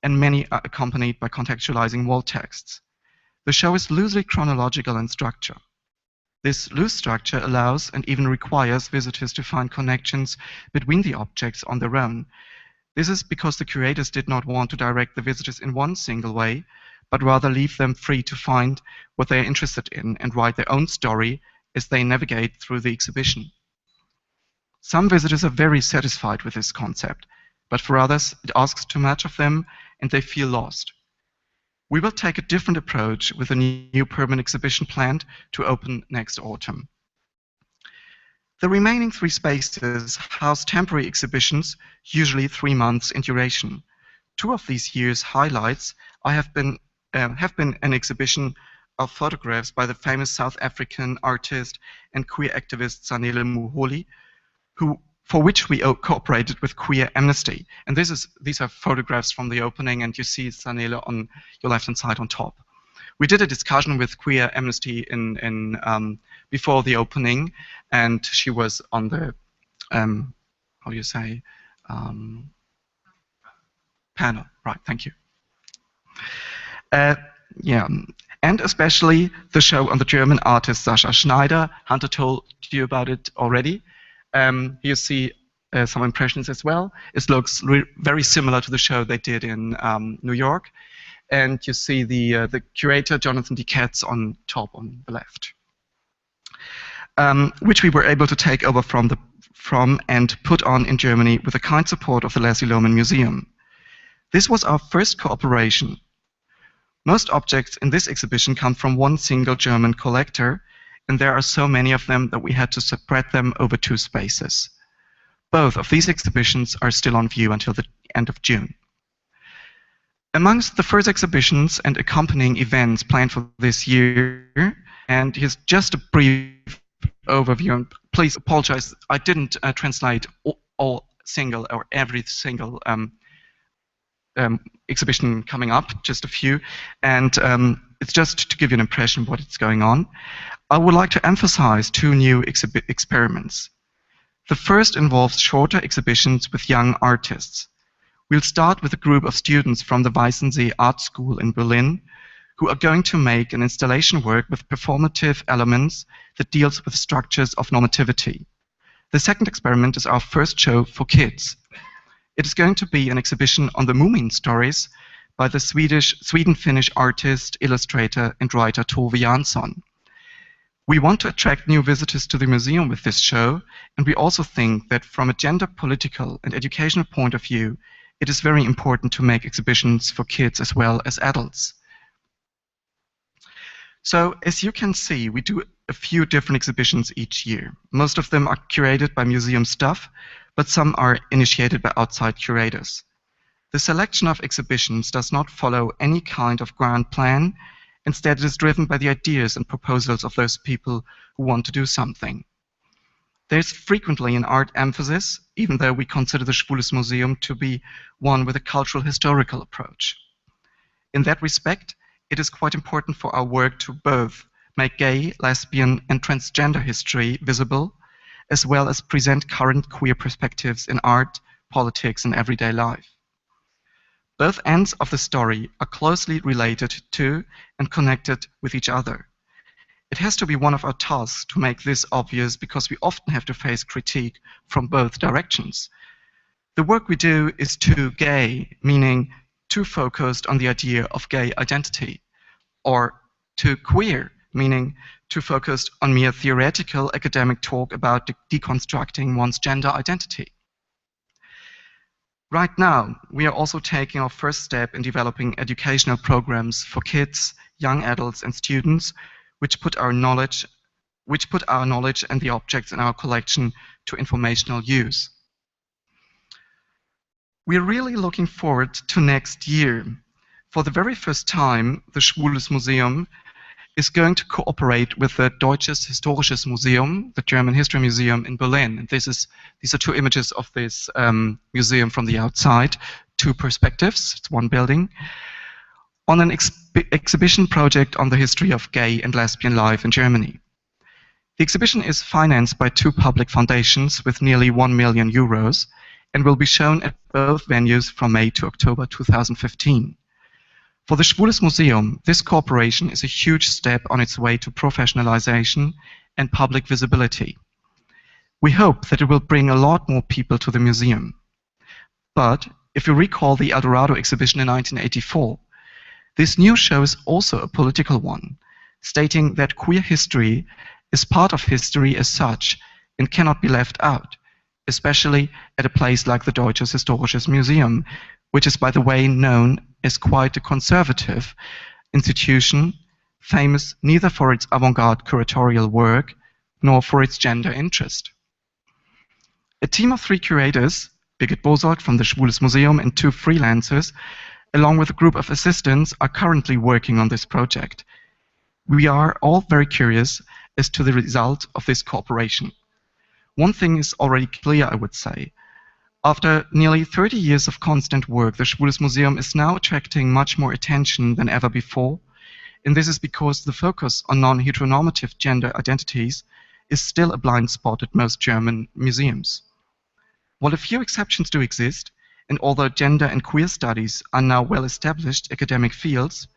and many are accompanied by contextualizing wall texts. The show is loosely chronological in structure. This loose structure allows and even requires visitors to find connections between the objects on their own. This is because the curators did not want to direct the visitors in one single way, but rather leave them free to find what they are interested in and write their own story as they navigate through the exhibition. Some visitors are very satisfied with this concept, but for others it asks too much of them and they feel lost. We will take a different approach with a new permanent exhibition planned to open next autumn. The remaining 3 spaces house temporary exhibitions, usually 3 months in duration. 2 of these years' highlights have been an exhibition of photographs by the famous South African artist and queer activist Zanele Muholi, for which we cooperated with Queer Amnesty. And these are photographs from the opening, and you see Zanele on your left-hand side on top. We did a discussion with Queer Amnesty before the opening, and she was on the, how do you say, panel. Right, thank you. Yeah, and especially the show on the German artist Sascha Schneider. Hunter told you about it already. You see some impressions as well. It looks very similar to the show they did in New York. And you see the curator, Jonathan D. Katz, on top on the left, which we were able to take over from and put on in Germany with the kind support of the Lesley Lohman Museum. This was our first cooperation. Most objects in this exhibition come from one single German collector, and there are so many of them that we had to spread them over 2 spaces. Both of these exhibitions are still on view until the end of June. Amongst the first exhibitions and accompanying events planned for this year, and here's just a brief overview, and please apologize, I didn't translate every single exhibition coming up, just a few, and it's just to give you an impression of what's going on. I would like to emphasize 2 new experiments. The first involves shorter exhibitions with young artists. We'll start with a group of students from the Weißensee Art School in Berlin who are going to make an installation work with performative elements that deals with structures of normativity. The second experiment is our first show for kids. It is going to be an exhibition on the Moomin stories by the Sweden-Finnish artist, illustrator, and writer Tove Jansson. We want to attract new visitors to the museum with this show, and we also think that from a gender, political, and educational point of view, it is very important to make exhibitions for kids as well as adults. So, as you can see, we do a few different exhibitions each year. Most of them are curated by museum staff, but some are initiated by outside curators. The selection of exhibitions does not follow any kind of grand plan. Instead, it is driven by the ideas and proposals of those people who want to do something. There's frequently an art emphasis, even though we consider the Schwules Museum to be one with a cultural historical approach. In that respect, it is quite important for our work to both make gay, lesbian, and transgender history visible, as well as present current queer perspectives in art, politics, and everyday life. Both ends of the story are closely related to and connected with each other. It has to be one of our tasks to make this obvious because we often have to face critique from both directions. The work we do is too gay, meaning too focused on the idea of gay identity, or too queer, meaning too focused on mere theoretical academic talk about deconstructing one's gender identity. Right now, we are also taking our first step in developing educational programs for kids, young adults, and students, which put our knowledge and the objects in our collection to informational use. We're really looking forward to next year. For the very first time, the Schwules Museum is going to cooperate with the Deutsches Historisches Museum, the German History Museum in Berlin. And these are 2 images of this museum from the outside. two perspectives, it's one building, on an exhibition project on the history of gay and lesbian life in Germany. The exhibition is financed by two public foundations with nearly 1 million euros and will be shown at both venues from May to October 2015. For the Schwules Museum, this cooperation is a huge step on its way to professionalization and public visibility. We hope that it will bring a lot more people to the museum. But if you recall the El Dorado exhibition in 1984, this new show is also a political one, stating that queer history is part of history as such and cannot be left out, especially at a place like the Deutsches Historisches Museum, which is, by the way, known as quite a conservative institution, famous neither for its avant-garde curatorial work nor for its gender interest. A team of 3 curators, Birgit Bosold from the Schwules Museum and 2 freelancers, along with a group of assistants, are currently working on this project. We are all very curious as to the result of this cooperation. One thing is already clear, I would say. After nearly 30 years of constant work, the Schwules Museum is now attracting much more attention than ever before, and this is because the focus on non-heteronormative gender identities is still a blind spot at most German museums. While a few exceptions do exist, and although gender and queer studies are now well-established academic fields,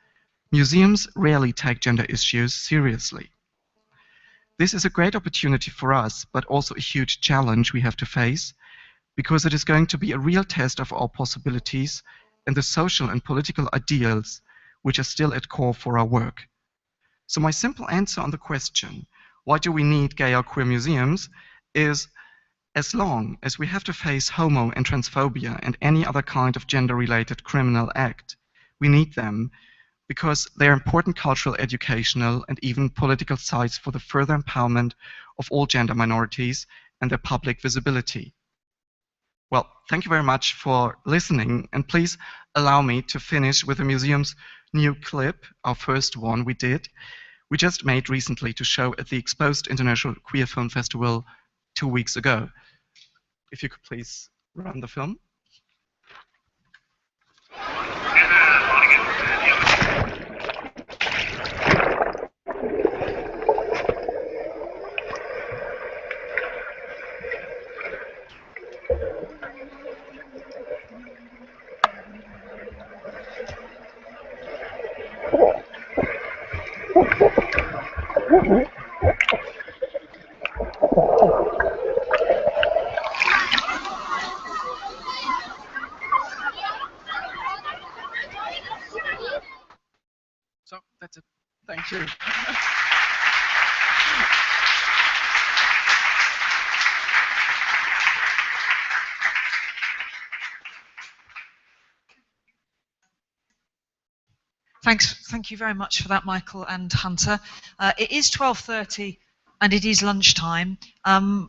museums rarely take gender issues seriously. This is a great opportunity for us, but also a huge challenge we have to face, because it is going to be a real test of our possibilities and the social and political ideals which are still at core for our work. So my simple answer on the question, why do we need gay or queer museums, is as long as we have to face homo and transphobia and any other kind of gender-related criminal act, we need them because they are important cultural, educational, and even political sites for the further empowerment of all gender minorities and their public visibility. Well, thank you very much for listening, and please allow me to finish with the museum's new clip, our first one we just made recently to show at the Exposed International Queer Film Festival 2 weeks ago. If you could please run the film. So that's it. Thank you. Thank you very much for that, Michael and Hunter. It is 12:30 and it is lunchtime, and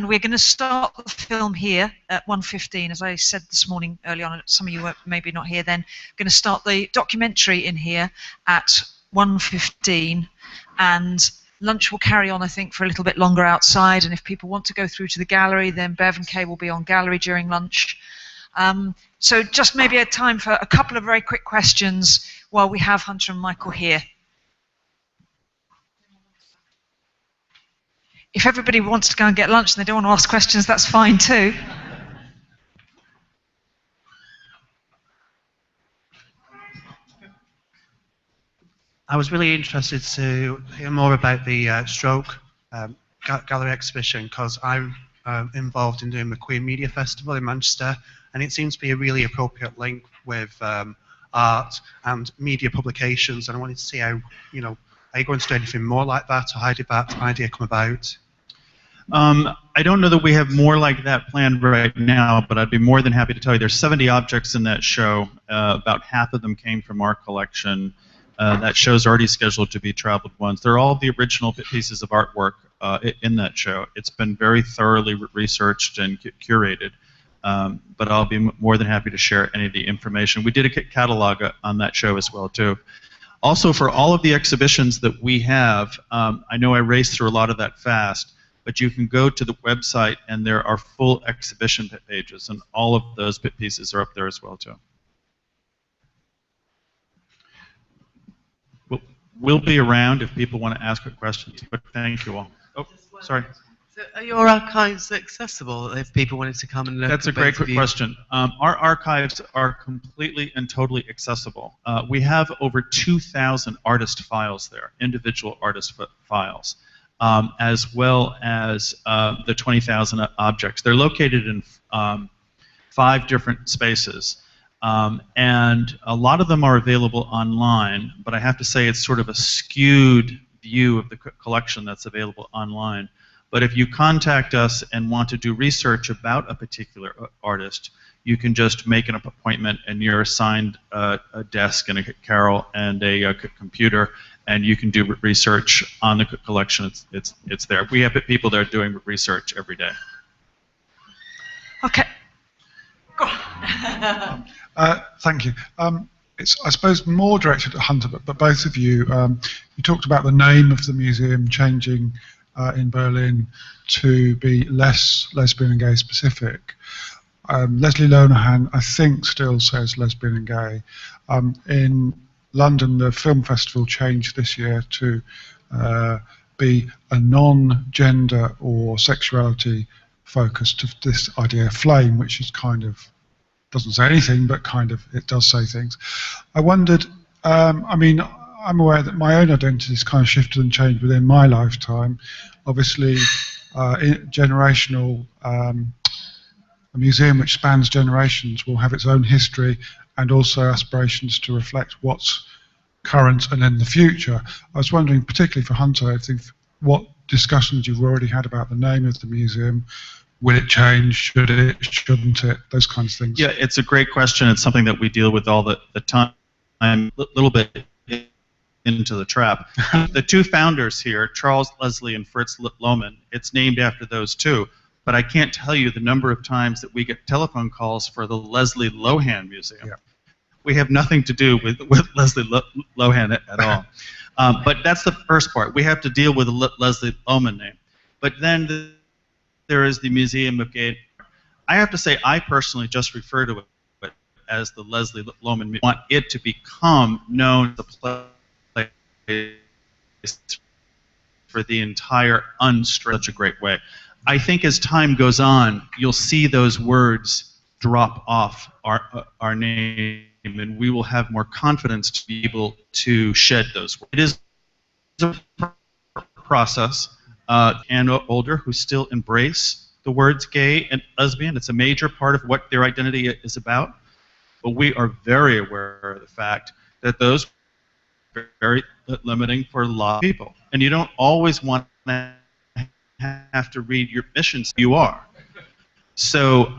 we're going to start the film here at 1:15. As I said this morning early on, some of you were maybe not here then. Going to start the documentary in here at 1:15, and lunch will carry on, I think, for a little bit longer outside. And if people want to go through to the gallery, then Bev and Kay will be on gallery during lunch. So just maybe a time for a couple of very quick questions while we have Hunter and Michael here. If everybody wants to go and get lunch and they don't want to ask questions, that's fine too. I was really interested to hear more about the Stroke gallery exhibition, because I'm involved in doing the Queer Media Festival in Manchester, and it seems to be a really appropriate link with art and media publications, and I wanted to see how, are you going to do anything more like that, or how did that idea come about? I don't know that we have more like that planned right now, but I'd be more than happy to tell you there's 70 objects in that show. About half of them came from our collection. That show's already scheduled to be traveled ones. They're all the original pieces of artwork in that show. It's been very thoroughly researched and curated, but I'll be more than happy to share any of the information. We did a catalog on that show as well, too. Also, for all of the exhibitions that we have, I know I raced through a lot of that fast, but you can go to the website and there are full exhibition pages, and all of those pieces are up there as well too. We'll be around if people want to ask questions, but thank you all. Oh, sorry. So are your archives accessible if people wanted to come and look? That's a great question. Our archives are completely and totally accessible. We have over 2,000 artist files there, individual artist files, as well as the 20,000 objects. They're located in 5 different spaces. And a lot of them are available online, but I have to say it's sort of a skewed view of the collection that's available online. But if you contact us and want to do research about a particular artist, you can just make an appointment and you're assigned a desk and a carrel and a computer, and you can do research on the collection. It's there. We have people there doing research every day. Okay. Go on. Thank you. It's, I suppose, more directed at Hunter, but both of you, you talked about the name of the museum changing in Berlin to be less lesbian and gay specific. Lesley Lohman, I think, still says lesbian and gay. In London, the film festival changed this year to be a non-gender or sexuality focus to this idea of flame, which is kind of, doesn't say anything, but kind of, it does say things. I wondered, I mean, I'm aware that my own identity has kind of shifted and changed within my lifetime. Obviously, generational, a museum which spans generations will have its own history and also aspirations to reflect what's current and in the future. I was wondering, particularly for Hunter, I think, what discussions you've already had about the name of the museum. Will it change? Should it? Shouldn't it? Those kinds of things. Yeah, it's a great question. It's something that we deal with all the time. I'm a little bit into the trap. The 2 founders here, Charles Lesley and Fritz Lohman, it's named after those 2. But I can't tell you the number of times that we get telephone calls for the Lesley Lohman Museum. Yeah. We have nothing to do with Lesley Lohman at all. But that's the first part. We have to deal with the Lesley Lohman name. But then there is the Museum of Gay. I have to say, I personally just refer to it as the Lesley Lohman Museum. I want it to become known as the place for the entire such a great way. I think as time goes on, you'll see those words drop off our name, and we will have more confidence to be able to shed those words. It is a process. And older who still embrace the words gay and lesbian. It's a major part of what their identity is about. But we are very aware of the fact that those are very limiting for a lot of people. And you don't always want to have to read your missions. You are. So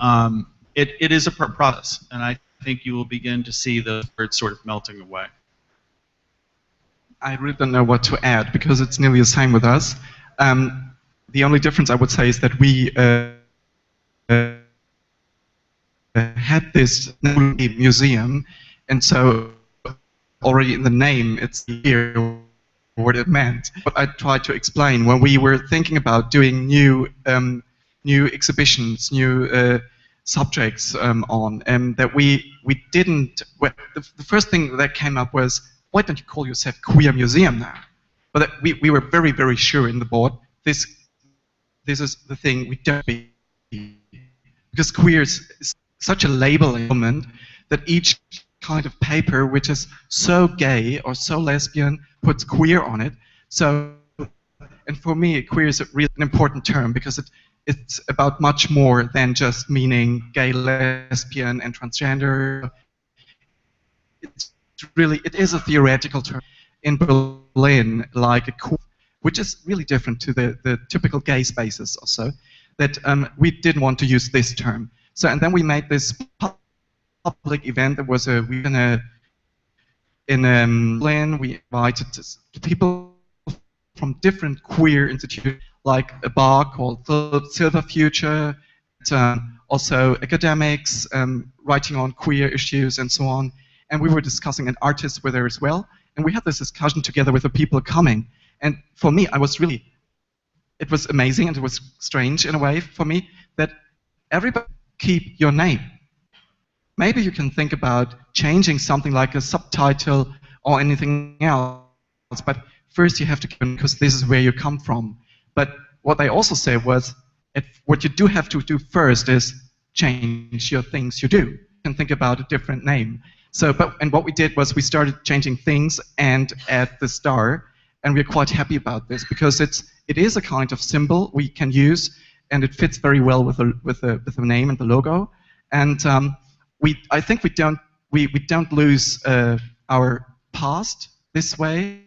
it is a process, and I think you will begin to see the words sort of melting away. I really don't know what to add because it's nearly the same with us. The only difference I would say is that we had this museum, and so already in the name it's clear what it meant. But I tried to explain when we were thinking about doing new exhibitions, new subjects that we didn't. Well, the first thing that came up was, why don't you call yourself Queer Museum now? But we were very, very sure in the board, this is the thing we don't be. Because queer is such a labeling element that each kind of paper which is so gay or so lesbian puts queer on it. So, and for me, queer is a really an important term because it's about much more than just meaning gay, lesbian, and transgender. It is a theoretical term. In Berlin, like a cool, which is really different to the typical gay spaces also, that we didn't want to use this term. So, and then we made this public event. There was in Berlin, we invited people from different queer institutions, like a bar called Silver Future, also academics writing on queer issues and so on. And we were discussing, and artists were there as well. And we had this discussion together with the people coming. And for me, I was really it was amazing and it was strange in a way for me that everybody keep your name. Maybe you can think about changing something like a subtitle or anything else, but first you have to, because this is where you come from. But what they also said was, what you do have to do first is change your things you do. You can think about a different name. So, and what we did was we started changing things and add the star, and we're quite happy about this because it is a kind of symbol we can use, and it fits very well with the name and the logo. And I think we don't lose our past this way.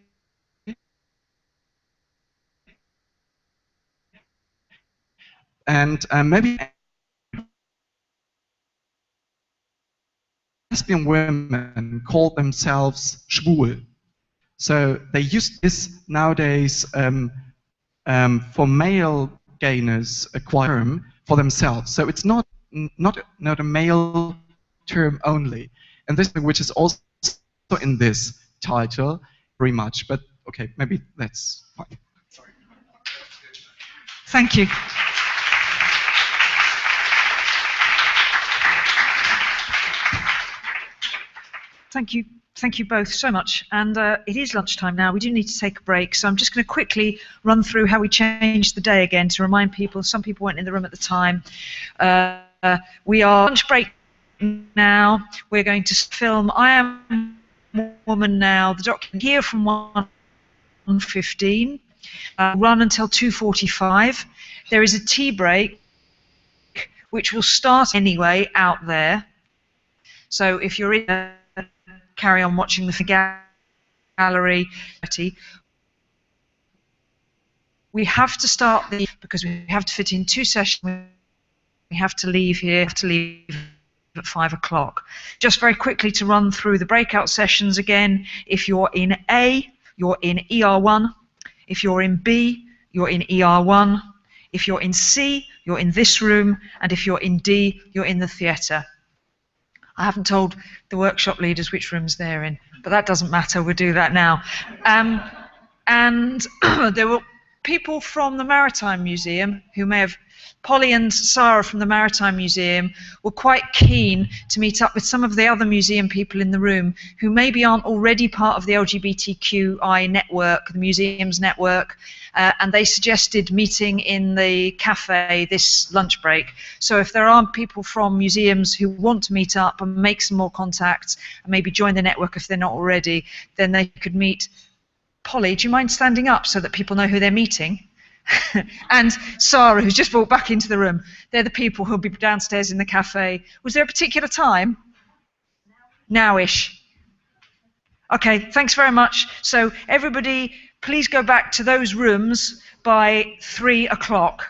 And maybe lesbian women call themselves schwul. So they use this nowadays for male gayness, a term for themselves. So it's not a male term only. And this, which is also in this title, very much. But okay, maybe that's fine. Sorry. Thank you. Thank you both so much. And it is lunchtime now. We do need to take a break. So I'm just going to quickly run through how we changed the day again to remind people. Some people weren't in the room at the time. We are lunch break now. We're going to film I Am Woman Now, the document here from 1:15. Run until 2:45. There is a tea break, which will start anyway out there. So if you're in carry on watching the gallery. We have to start because we have to fit in 2 sessions. We have to leave here, at 5 o'clock. Just very quickly to run through the breakout sessions again. If you're in A, you're in ER1. If you're in B, you're in ER1. If you're in C, you're in this room. And if you're in D, you're in the theatre. I haven't told the workshop leaders which rooms they're in, but that doesn't matter. We'll do that now. And there were people from the Maritime Museum who may have, Polly and Sarah from the Maritime Museum were quite keen to meet up with some of the other museum people in the room who maybe aren't already part of the LGBTQI network, the museums network, and they suggested meeting in the cafe this lunch break. So if there are people from museums who want to meet up and make some more contacts and maybe join the network if they're not already, then they could meet. Polly, do you mind standing up so that people know who they're meeting? And Sarah, who's just walked back into the room, they're the people who'll be downstairs in the cafe. Was there a particular time? Now-ish. Okay, thanks very much. So everybody, please go back to those rooms by 3 o'clock.